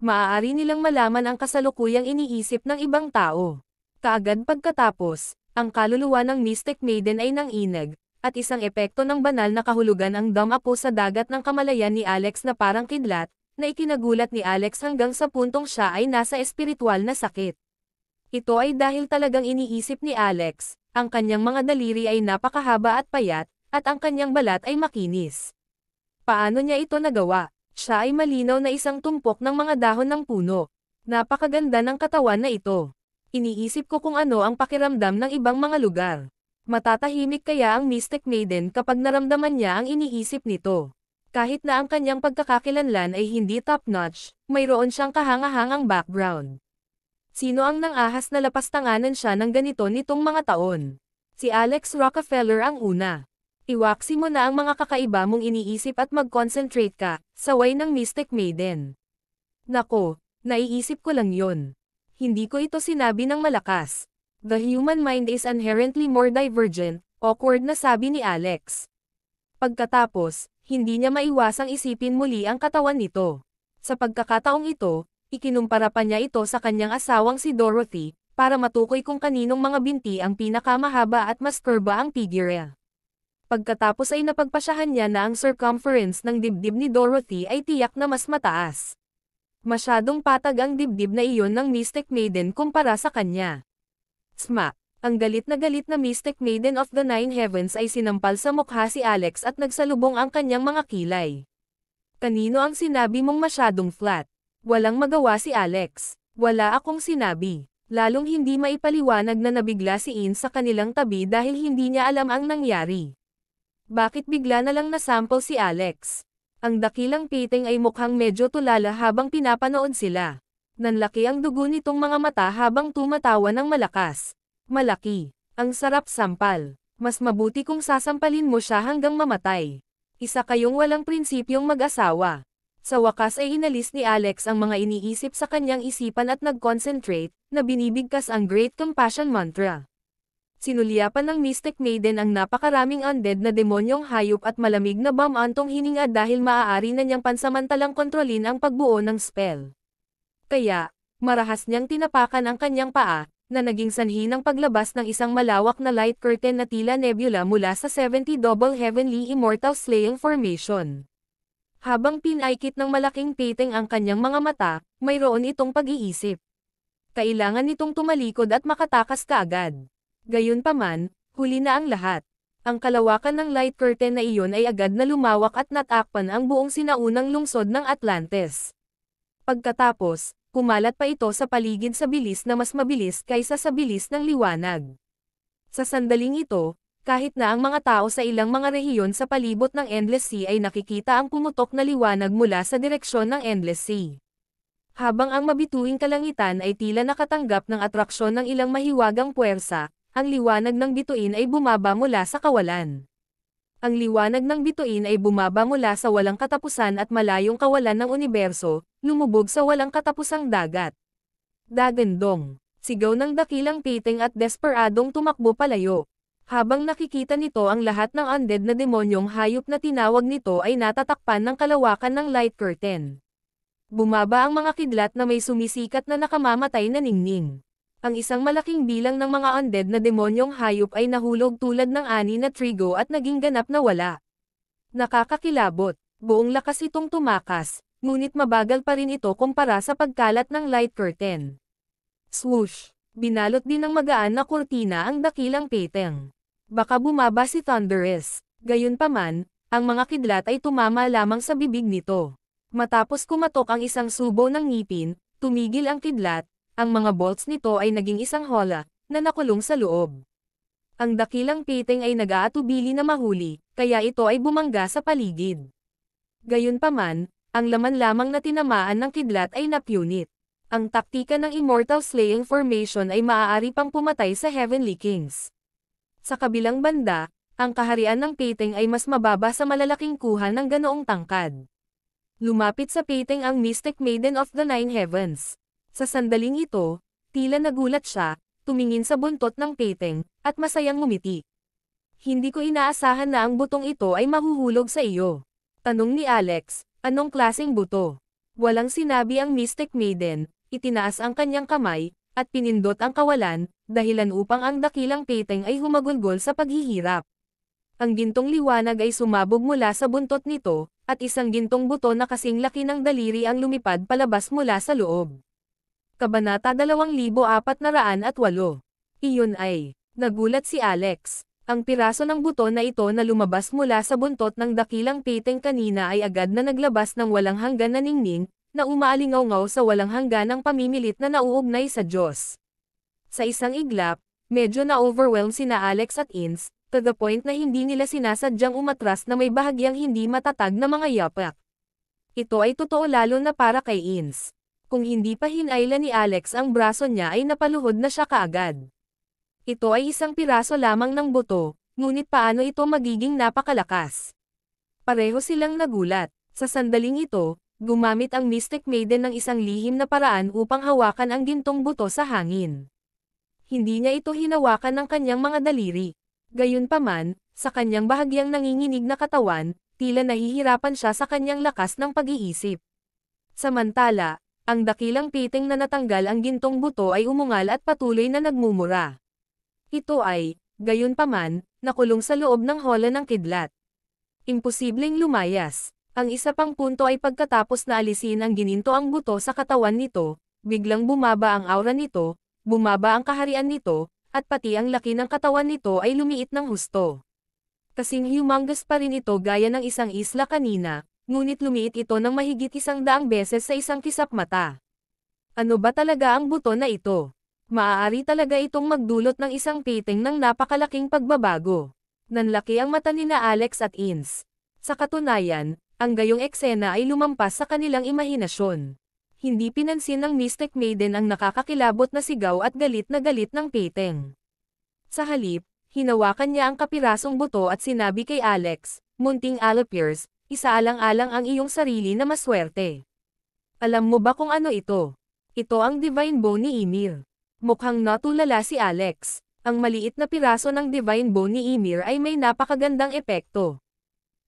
Maaari nilang malaman ang kasalukuyang iniisip ng ibang tao. Kaagad pagkatapos, ang kaluluwa ng Mystic Maiden ay nanginag, at isang epekto ng banal na kahulugan ang dumapo sa dagat ng kamalayan ni Alex na parang kidlat, na ikinagulat ni Alex hanggang sa puntong siya ay nasa espiritual na sakit. Ito ay dahil talagang iniisip ni Alex, ang kanyang mga daliri ay napakahaba at payat, at ang kanyang balat ay makinis. Paano niya ito nagawa? Siya ay malinaw na isang tumpok ng mga dahon ng puno. Napakaganda ng katawan na ito. Iniisip ko kung ano ang pakiramdam ng ibang mga lugar. Matatahimik kaya ang Mystic Maiden kapag naramdaman niya ang iniisip nito. Kahit na ang kanyang pagkakakilanlan ay hindi top-notch, mayroon siyang kahangahangang background. Sino ang nangahas na lapastanganan siya ng ganito nitong mga taon? Si Alex Rockefeller ang una. Iwaksi mo na ang mga kakaiba mong iniisip at mag-concentrate ka, saway ng Mystic Maiden. Nako, naiisip ko lang yon. Hindi ko ito sinabi ng malakas. The human mind is inherently more divergent, awkward na sabi ni Alex. Pagkatapos, hindi niya maiwasang isipin muli ang katawan nito. Sa pagkakataong ito, ikinumpara pa niya ito sa kanyang asawang si Dorothy, para matukoy kung kaninong mga binti ang pinakamahaba at mas kurba ang figure. Pagkatapos ay napagpasyahan niya na ang circumference ng dibdib ni Dorothy ay tiyak na mas mataas. Masyadong patag ang dibdib na iyon ng Mystic Maiden kumpara sa kanya. Smack! Ang galit na Mystic Maiden of the Nine Heavens ay sinampal sa mukha si Alex at nagsalubong ang kanyang mga kilay. Kanino ang sinabi mong masyadong flat? Walang magawa si Alex. Wala akong sinabi. Lalong hindi maipaliwanag na nabigla si Ins sa kanilang tabi dahil hindi niya alam ang nangyari. Bakit bigla na lang nasample si Alex? Ang dakilang piting ay mukhang medyo tulala habang pinapanood sila. Nanlaki ang dugo nitong mga mata habang tumatawa ng malakas. Malaki. Ang sarap sampal. Mas mabuti kung sasampalin mo siya hanggang mamatay. Isa kayong walang prinsipyong mag-asawa. Sa wakas ay inalis ni Alex ang mga iniisip sa kanyang isipan at nag-concentrate, na binibigkas ang Great Compassion Mantra. Sinulyapan ng Mystic Maiden ang napakaraming undead na demonyong hayop at malamig na bamantong hininga dahil maaari na niyang pansamantalang kontrolin ang pagbuo ng spell. Kaya, marahas niyang tinapakan ang kanyang paa, na naging sanhi ng paglabas ng isang malawak na light curtain na tila nebula mula sa 70 Double Heavenly Immortal Slaying Formation. Habang pinaikit ng malaking peteng ang kanyang mga mata, mayroon itong pag-iisip. Kailangan nitong tumalikod at makatakas kaagad. Gayunpaman, huli na ang lahat. Ang kalawakan ng light curtain na iyon ay agad na lumawak at natakpan ang buong sinaunang lungsod ng Atlantis. Pagkatapos, kumalat pa ito sa paligid sa bilis na mas mabilis kaysa sa bilis ng liwanag. Sa sandaling ito, kahit na ang mga tao sa ilang mga rehiyon sa palibot ng Endless Sea ay nakikita ang pumutok na liwanag mula sa direksyon ng Endless Sea. Habang ang mabituing kalangitan ay tila nakatanggap ng atraksyon ng ilang mahiwagang puwersa, ang liwanag ng bituin ay bumaba mula sa kawalan. Ang liwanag ng bituin ay bumaba mula sa walang katapusan at malayong kawalan ng universo, lumubog sa walang katapusang dagat. Dagandong, sigaw ng dakilang peteng at desperadong tumakbo palayo. Habang nakikita nito ang lahat ng undead na demonyong hayop na tinawag nito ay natatakpan ng kalawakan ng light curtain. Bumaba ang mga kidlat na may sumisikat na nakamamatay na ningning. Ang isang malaking bilang ng mga undead na demonyong hayop ay nahulog tulad ng ani na trigo at naging ganap na wala. Nakakakilabot, buong lakas itong tumakas, ngunit mabagal pa rin ito kumpara sa pagkalat ng light curtain. Swoosh! Binalot din ng magaan na kurtina ang dakilang peteng. Baka bumaba si Thunderous. Gayunpaman, ang mga kidlat ay tumama lamang sa bibig nito. Matapos kumatok ang isang subo ng ngipin, tumigil ang kidlat. Ang mga bolts nito ay naging isang hola, na nakulong sa loob. Ang dakilang peteng ay nag-aatubili na mahuli, kaya ito ay bumangga sa paligid. Gayunpaman, ang laman lamang na tinamaan ng kidlat ay napunit. Ang taktika ng Immortal Slaying Formation ay maaari pang pumatay sa Heavenly Kings. Sa kabilang banda, ang kaharian ng peteng ay mas mababa sa malalaking kuha ng ganoong tangkad. Lumapit sa peteng ang Mystic Maiden of the Nine Heavens. Sa sandaling ito, tila nagulat siya, tumingin sa buntot ng peteng, at masayang ngumiti. Hindi ko inaasahan na ang butong ito ay mahuhulog sa iyo. Tanong ni Alex, anong klaseng buto? Walang sinabi ang Mystic Maiden, itinaas ang kanyang kamay, at pinindot ang kawalan, dahilan upang ang dakilang peteng ay humagulgol sa paghihirap. Ang gintong liwanag ay sumabog mula sa buntot nito, at isang gintong buto na kasing laki ng daliri ang lumipad palabas mula sa loob. Kabanata 2408. Iyon ay, nagulat si Alex. Ang piraso ng buto na ito na lumabas mula sa buntot ng dakilang peteng kanina ay agad na naglabas ng walang hanggan na ningning, na umaalingaw-ngaw sa walang hangganang pamimilit na nauugnay sa Diyos. Sa isang iglap, medyo na-overwhelm sina Alex at Ins, to the point na hindi nila sinasadyang umatras na may bahagyang hindi matatag na mga yapak. Ito ay totoo lalo na para kay Ins. Kung hindi pa hinailan ni Alex ang braso niya ay napaluhod na siya kaagad. Ito ay isang piraso lamang ng buto, ngunit paano ito magiging napakalakas? Pareho silang nagulat. Sa sandaling ito, gumamit ang Mystic Maiden ng isang lihim na paraan upang hawakan ang gintong buto sa hangin. Hindi niya ito hinawakan ng kanyang mga daliri. Gayunpaman, sa kanyang bahagyang nanginginig na katawan, tila nahihirapan siya sa kanyang lakas ng pag-iisip. Samantala, ang dakilang peteng na natanggal ang gintong buto ay umungal at patuloy na nagmumura. Ito ay, gayunpaman, nakulong sa loob ng hola ng kidlat. Imposibleng lumayas. Ang isa pang punto ay pagkatapos na alisin ang gininto ang buto sa katawan nito, biglang bumaba ang aura nito, bumaba ang kaharian nito, at pati ang laki ng katawan nito ay lumiit ng husto. Kasing humongous pa rin ito gaya ng isang isla kanina, ngunit lumiit ito ng mahigit 100 beses sa isang kisap mata. Ano ba talaga ang buto na ito? Maaari talaga itong magdulot ng isang peteng ng napakalaking pagbabago. Nanlaki ang mata nina Alex at Ins. Sa katunayan, ang gayong eksena ay lumampas sa kanilang imahinasyon. Hindi pinansin ng Mystic Maiden ang nakakakilabot na sigaw at galit ng peteng. Sa halip, hinawakan niya ang kapirasong buto at sinabi kay Alex, "Munting Alapiers, isaalang-alang ang iyong sarili na maswerte. Alam mo ba kung ano ito? Ito ang Divine Bone ni Ymir. Mukhang natulala si Alex. Ang maliit na piraso ng Divine Bone ni Ymir ay may napakagandang epekto.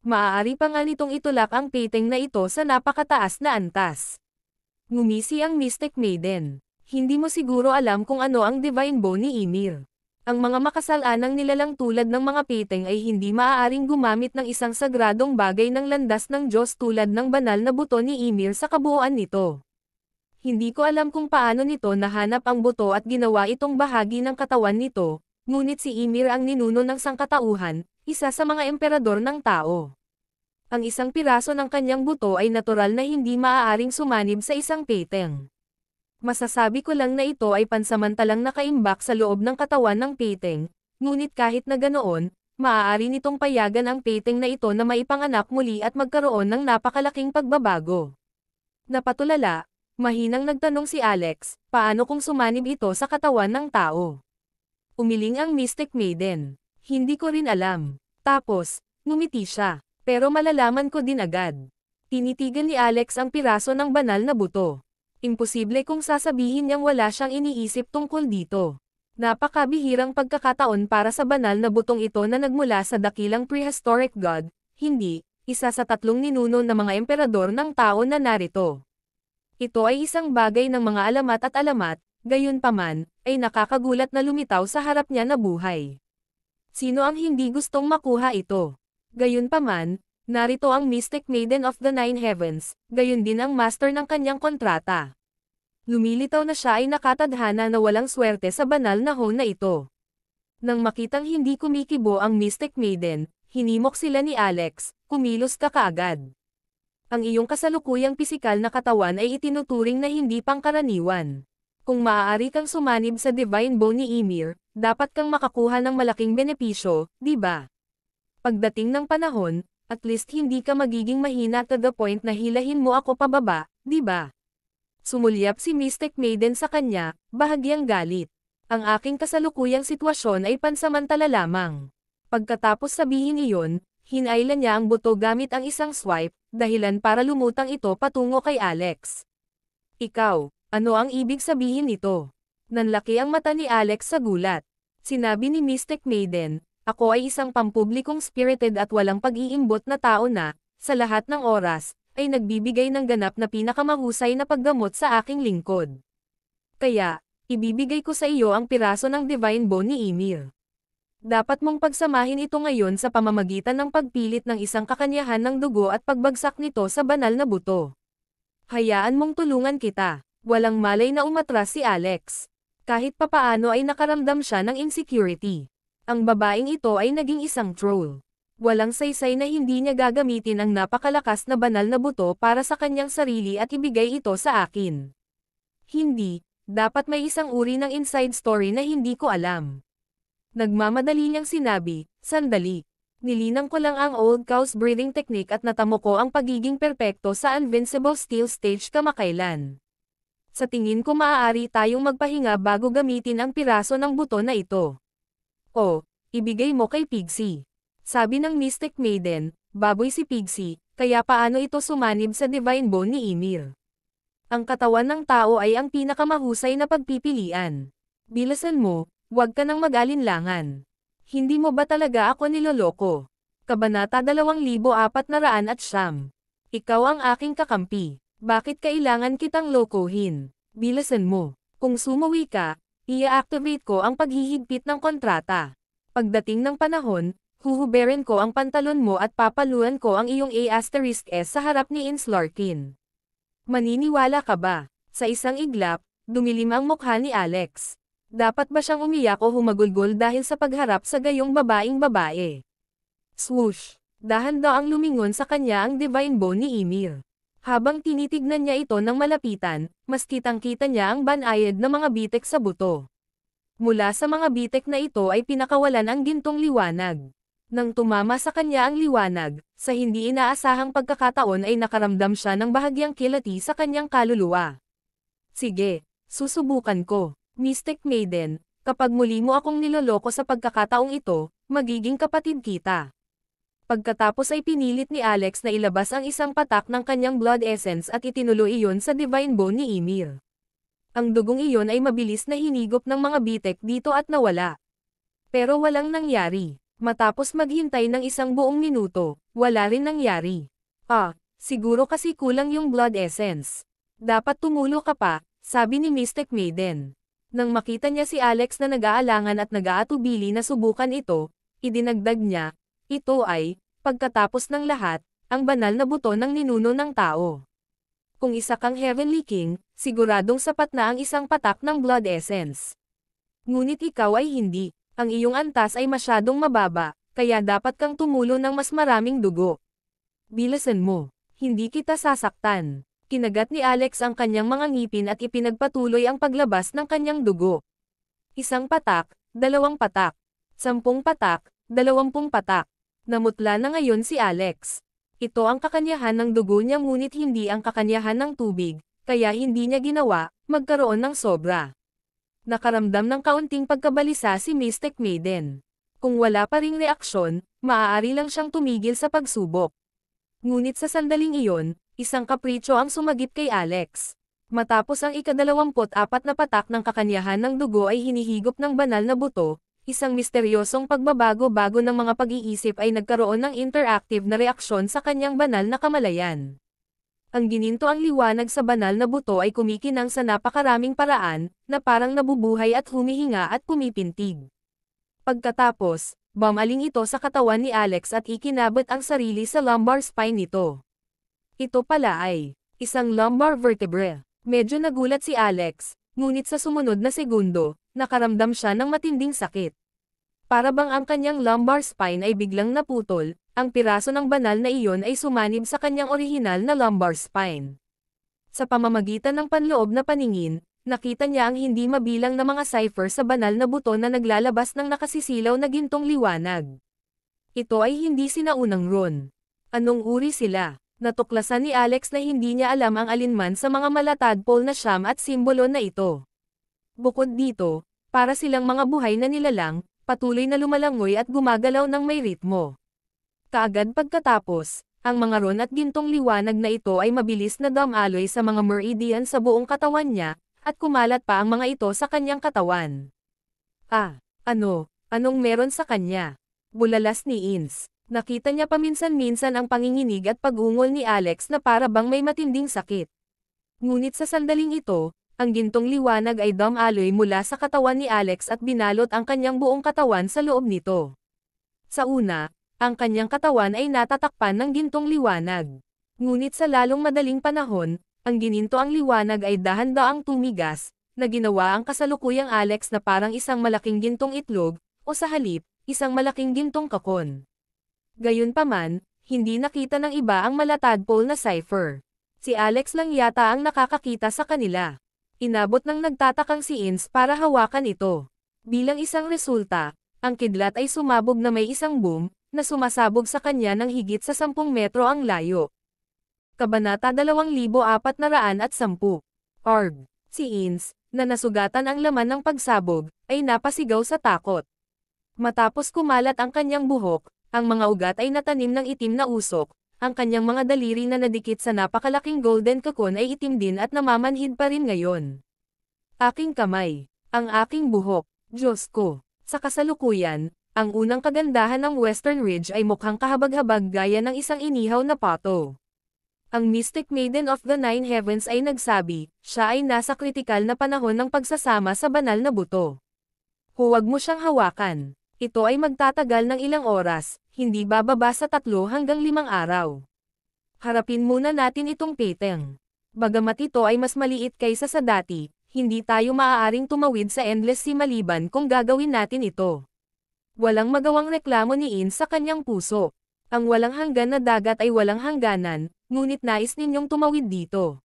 Maaari pa nga nitong itulak ang pating na ito sa napakataas na antas. Ngumisi ang Mystic Maiden. Hindi mo siguro alam kung ano ang Divine Bone ni Ymir. Ang mga makasalanang nilalang tulad ng mga pating ay hindi maaaring gumamit ng isang sagradong bagay ng landas ng Diyos tulad ng banal na buto ni Ymir sa kabuuan nito. Hindi ko alam kung paano nito nahanap ang buto at ginawa itong bahagi ng katawan nito, ngunit si Ymir ang ninuno ng sangkatauhan, isa sa mga emperador ng tao. Ang isang piraso ng kanyang buto ay natural na hindi maaaring sumanib sa isang pating. Masasabi ko lang na ito ay pansamantalang nakaimbak sa loob ng katawan ng pating, ngunit kahit na ganoon, maaari nitong payagan ang pating na ito na maipanganak muli at magkaroon ng napakalaking pagbabago. Napatulala, mahinang nagtanong si Alex, paano kung sumanib ito sa katawan ng tao? Umiling ang Mystic Maiden. Hindi ko rin alam. Tapos, ngumiti siya. Pero malalaman ko din agad. Tinitigan ni Alex ang piraso ng banal na buto. Imposible kung sasabihin niyang wala siyang iniisip tungkol dito. Napakabihirang pagkakataon para sa banal na butong ito na nagmula sa dakilang prehistoric god, hindi, isa sa tatlong ninuno ng mga emperador ng tao na narito. Ito ay isang bagay ng mga alamat at alamat, gayunpaman, ay nakakagulat na lumitaw sa harap niya na buhay. Sino ang hindi gustong makuha ito? Gayunpaman, narito ang Mystic Maiden of the Nine Heavens, gayon din ang master ng kanyang kontrata. Lumilitaw na siya ay nakatadhana na walang swerte sa banal na hone na ito. Nang makitang hindi kumikibo ang Mystic Maiden, hinimok sila ni Alex, kumilos ka kaagad. Ang iyong kasalukuyang pisikal na katawan ay itinuturing na hindi pangkaraniwan. Kung maaari kang sumanib sa Divine Bone ni Ymir, dapat kang makakuha ng malaking benepisyo, di ba? Pagdating ng panahon, at least hindi ka magiging mahina to the point na hilahin mo ako pababa, di ba? Sumulyap si Mystic Maiden sa kanya, bahagyang galit. Ang aking kasalukuyang sitwasyon ay pansamantala lamang. Pagkatapos sabihin iyon, hinailan niya ang buto gamit ang isang swipe, dahilan para lumutang ito patungo kay Alex. Ikaw, ano ang ibig sabihin nito? Nanlaki ang mata ni Alex sa gulat. Sinabi ni Mystic Maiden, ako ay isang pampublikong spirited at walang pag-iimbot na tao na, sa lahat ng oras, ay nagbibigay ng ganap na pinakamahusay na paggamot sa aking lingkod. Kaya, ibibigay ko sa iyo ang piraso ng Divine Bone ni Ymir. Dapat mong pagsamahin ito ngayon sa pamamagitan ng pagpilit ng isang kakanyahan ng dugo at pagbagsak nito sa banal na buto. Hayaan mong tulungan kita. Walang malay na umatras si Alex. Kahit papaano ay nakaramdam siya ng insecurity. Ang babaeng ito ay naging isang troll. Walang saysay na hindi niya gagamitin ang napakalakas na banal na buto para sa kanyang sarili at ibigay ito sa akin. Hindi, dapat may isang uri ng inside story na hindi ko alam. Nagmamadali niyang sinabi, sandali. Nilinang ko lang ang old cow's breathing technique at natamo ko ang pagiging perpekto sa Invincible Steel Stage kamakailan. Sa tingin ko maaari tayong magpahinga bago gamitin ang piraso ng buto na ito. O, ibigay mo kay Pixie. Sabi ng Mystic Maiden, baboy si Pixie, kaya paano ito sumanib sa Divine Bone ni Ymir? Ang katawan ng tao ay ang pinakamahusay na pagpipilian. Bilasan mo, huwag ka nang mag-alinlangan. Hindi mo ba talaga ako niloloko? Kabanata 2409. Ikaw ang aking kakampi. Bakit kailangan kitang lokohin? Bilasan mo. Kung sumuwi ka, i-activate ko ang paghihigpit ng kontrata. Pagdating ng panahon, huhuberin ko ang pantalon mo at papaluan ko ang iyong A*S sa harap ni Inslarkin. Maniniwala ka ba? Sa isang iglap, dumilim ang mukha ni Alex. Dapat ba siyang umiyak o humagulgol dahil sa pagharap sa gayong babaeng babae? Swoosh! Dahan-daang lumingon sa kanya ang Divine Bone ni Ymir. Habang tinitignan niya ito ng malapitan, mas kitang-kita niya ang banayad na mga bitek sa buto. Mula sa mga bitek na ito ay pinakawalan ang gintong liwanag. Nang tumama sa kanya ang liwanag, sa hindi inaasahang pagkakataon ay nakaramdam siya ng bahagyang kilati sa kanyang kaluluwa. Sige, susubukan ko. Mystic Maiden, kapag muli mo akong niloloko sa pagkakataong ito, magiging kapatid kita. Pagkatapos ay pinilit ni Alex na ilabas ang isang patak ng kanyang blood essence at itinuloy iyon sa divine bone ni Ymir. Ang dugong iyon ay mabilis na hinigop ng mga bitek dito at nawala. Pero walang nangyari. Matapos maghintay ng isang buong minuto, wala rin nangyari. Siguro kasi kulang yung blood essence. Dapat tumulo ka pa, sabi ni Mystic Maiden. Nang makita niya si Alex na nag-aalangan at nag-aatubili na subukan ito, idinagdag niya, ito ay, pagkatapos ng lahat, ang banal na buto ng ninuno ng tao. Kung isa kang Heavenly King, siguradong sapat na ang isang patak ng blood essence. Ngunit ikaw ay hindi, ang iyong antas ay masyadong mababa, kaya dapat kang tumulo ng mas maraming dugo. Bilisan mo, hindi kita sasaktan. Kinagat ni Alex ang kanyang mga ngipin at ipinagpatuloy ang paglabas ng kanyang dugo. Isang patak, 2 patak, 10 patak, 20 patak. Namutla na ngayon si Alex. Ito ang kakanyahan ng dugo niya ngunit hindi ang kakanyahan ng tubig, kaya hindi niya ginawa, magkaroon ng sobra. Nakaramdam ng kaunting pagkabalisa si Mystic Maiden. Kung wala pa ring reaksyon, maaari lang siyang tumigil sa pagsubok. Ngunit sa sandaling iyon, isang kapritsyo ang sumagip kay Alex. Matapos ang ika-24 na patak ng kakanyahan ng dugo ay hinihigop ng banal na buto, isang misteryosong pagbabago-bago ng mga pag-iisip ay nagkaroon ng interactive na reaksyon sa kanyang banal na kamalayan. Ang gininto ang liwanag sa banal na buto ay kumikinang sa napakaraming paraan, na parang nabubuhay at humihinga at pumipintig. Pagkatapos, bumaling ito sa katawan ni Alex at ikinabot ang sarili sa lumbar spine nito. Ito pala ay isang lumbar vertebra. Medyo nagulat si Alex, ngunit sa sumunod na segundo, nakaramdam siya ng matinding sakit. Para bang ang kanyang lumbar spine ay biglang naputol, ang piraso ng banal na iyon ay sumanib sa kanyang orihinal na lumbar spine. Sa pamamagitan ng panloob na paningin, nakita niya ang hindi mabilang na mga cipher sa banal na buto na naglalabas ng nakasisilaw na gintong liwanag. Ito ay hindi sinaunang rune. Anong uri sila? Natuklasan ni Alex na hindi niya alam ang alinman sa mga malatadpol na siyam at simbolo na ito. Bukod dito, para silang mga buhay na nilalang, patuloy na lumalangoy at gumagalaw ng may ritmo. Kaagad pagkatapos, ang mga ron at gintong liwanag na ito ay mabilis na dumaloy sa mga meridian sa buong katawan niya, at kumalat pa ang mga ito sa kanyang katawan. Anong meron sa kanya? Bulalas ni Ins. Nakita niya paminsan-minsan ang panginginig at pag-ungol ni Alex na para bang may matinding sakit. Ngunit sa sandaling ito, ang gintong liwanag ay dumaloy mula sa katawan ni Alex at binalot ang kanyang buong katawan sa loob nito. Sa una, ang kanyang katawan ay natatakpan ng gintong liwanag. Ngunit sa lalong madaling panahon, ang gininto ang liwanag ay dahan-daang tumigas, na ginawa ang kasalukuyang Alex na parang isang malaking gintong itlog, o sa halip, isang malaking gintong kakon. Gayunpaman, hindi nakita ng iba ang malatadpol na cipher. Si Alex lang yata ang nakakakita sa kanila. Inabot ng nagtatakang si Ins para hawakan ito. Bilang isang resulta, ang kidlat ay sumabog na may isang boom, na sumasabog sa kanya ng higit sa 10 metro ang layo. Kabanata 2410. Org. Si Ins, na nasugatan ang laman ng pagsabog, ay napasigaw sa takot. Matapos kumalat ang kanyang buhok, ang mga ugat ay natanim ng itim na usok, ang kanyang mga daliri na nadikit sa napakalaking golden cocoon ay itim din at namamanhid pa rin ngayon. Aking kamay, ang aking buhok, Diyos ko. Sa kasalukuyan, ang unang kagandahan ng Western Ridge ay mukhang kahabag-habag gaya ng isang inihaw na pato. Ang Mystic Maiden of the Nine Heavens ay nagsabi, siya ay nasa kritikal na panahon ng pagsasama sa banal na buto. Huwag mo siyang hawakan. Ito ay magtatagal ng ilang oras, hindi bababa sa 3 hanggang 5 araw. Harapin muna natin itong peteng. Bagamat ito ay mas maliit kaysa sa dati, hindi tayo maaaring tumawid sa Endless Sea maliban kung gagawin natin ito. Walang magawang reklamo ni In sa kanyang puso. Ang walang hanggan na dagat ay walang hangganan, ngunit nais ninyong tumawid dito.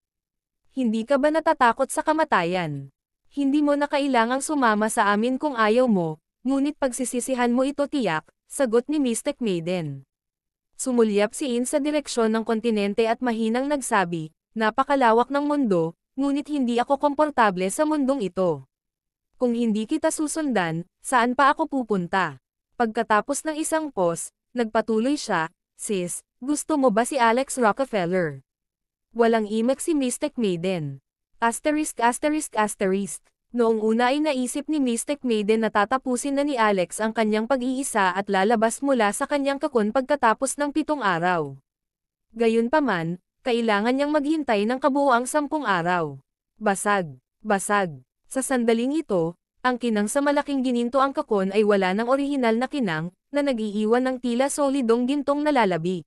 Hindi ka ba natatakot sa kamatayan? Hindi mo na kailangang sumama sa amin kung ayaw mo. Ngunit pagsisisihan mo ito tiyak, sagot ni Mystic Maiden. Sumulyap si In sa direksyon ng kontinente at mahinang nagsabi, napakalawak ng mundo, ngunit hindi ako komportable sa mundong ito. Kung hindi kita susundan, saan pa ako pupunta? Pagkatapos ng isang pause, Nagpatuloy siya, "Sis, gusto mo ba si Alex Rockefeller?" Walang imak si Mystic Maiden. Asterisk asterisk asterisk. Noong una ay naisip ni Mystic Maiden na tatapusin na ni Alex ang kanyang pag-iisa at lalabas mula sa kanyang kakon pagkatapos ng 7 araw. Gayunpaman, kailangan niyang maghintay ng kabuuang 10 araw. Basag. Basag. Sa sandaling ito, ang kinang sa malaking gininto ang kakon ay wala ng orihinal na kinang, na nag-iiwan ng tila solidong gintong nalalabi.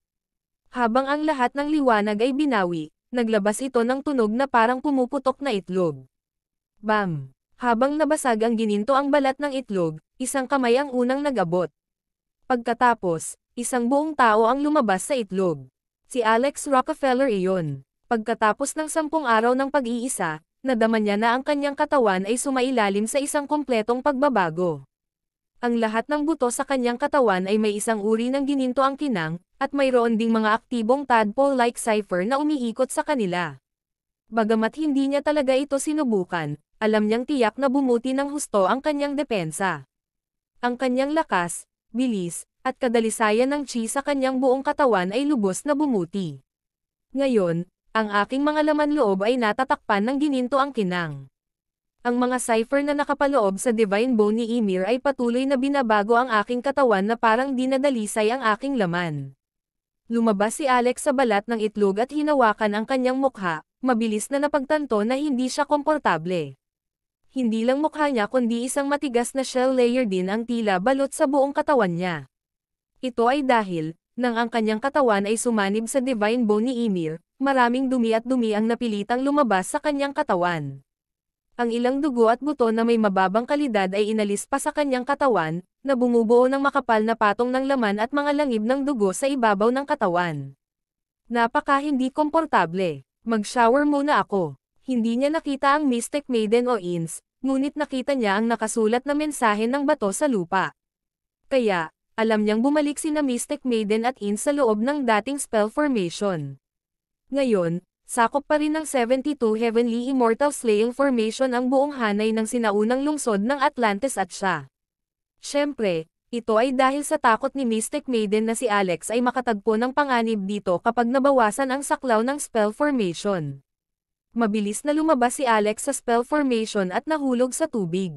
Habang ang lahat ng liwanag ay binawi, naglabas ito ng tunog na parang pumuputok na itlog. Bam! Habang nabasag ang gininto ang balat ng itlog, isang kamay ang unang nag-abot. Pagkatapos, isang buong tao ang lumabas sa itlog. Si Alex Rockefeller iyon. Pagkatapos ng 10 araw ng pag-iisa, nadama niya na ang kanyang katawan ay sumailalim sa isang kumpletong pagbabago. Ang lahat ng buto sa kanyang katawan ay may isang uri ng gininto ang kinang, at mayroon ding mga aktibong tadpole-like cipher na umiikot sa kanila. Bagamat hindi niya talaga ito sinubukan, alam niyang tiyak na bumuti ng husto ang kanyang depensa. Ang kanyang lakas, bilis, at kadalisayan ng chi sa kanyang buong katawan ay lubos na bumuti. Ngayon, ang aking mga laman loob ay natatakpan ng gininto ang kinang. Ang mga cipher na nakapaloob sa Divine Bone ni Ymir ay patuloy na binabago ang aking katawan na parang dinadalisay ang aking laman. Lumabas si Alex sa balat ng itlog at hinawakan ang kanyang mukha, mabilis na napagtanto na hindi siya komportable. Hindi lang mukha niya kundi isang matigas na shell layer din ang tila balot sa buong katawan niya. Ito ay dahil, nang ang kanyang katawan ay sumanib sa Divine Bone ni Ymir, maraming dumi at dumi ang napilitang lumabas sa kanyang katawan. Ang ilang dugo at buto na may mababang kalidad ay inalis pa sa kanyang katawan, na bumubuo ng makapal na patong ng laman at mga langib ng dugo sa ibabaw ng katawan. Napaka hindi komportable. Mag-shower muna ako. Hindi niya nakita ang Mystic Maiden o Ins, ngunit nakita niya ang nakasulat na mensahe ng bato sa lupa. Kaya, alam niyang bumalik sina Mystic Maiden at Ins sa loob ng dating spell formation. Ngayon, sakop pa rin ng 72 Heavenly Immortal Slaying Formation ang buong hanay ng sinaunang lungsod ng Atlantis at siya. Siyempre, ito ay dahil sa takot ni Mystic Maiden na si Alex ay makatagpo ng panganib dito kapag nabawasan ang saklaw ng spell formation. Mabilis na lumabas si Alex sa spell formation at nahulog sa tubig.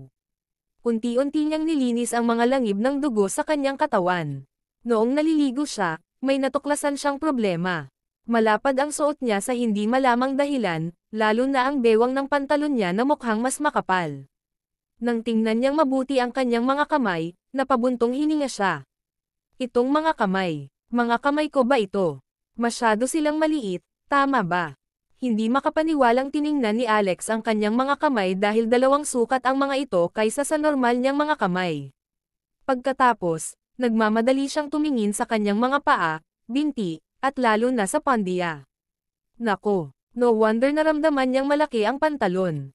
Unti-unti niyang nilinis ang mga langib ng dugo sa kanyang katawan. Noong naliligo siya, may natuklasan siyang problema. Malapad ang suot niya sa hindi malamang dahilan, lalo na ang bewang ng pantalon niya na mukhang mas makapal. Nang tingnan niyang mabuti ang kanyang mga kamay, napabuntong hininga siya. Itong mga kamay ko ba ito? Masyado silang maliit, tama ba? Hindi makapaniwalang tiningnan ni Alex ang kanyang mga kamay dahil 2 sukat ang mga ito kaysa sa normal niyang mga kamay. Pagkatapos, nagmamadali siyang tumingin sa kanyang mga paa, binti, at lalo na sa pandiya. Nako, no wonder naramdaman niyang malaki ang pantalon.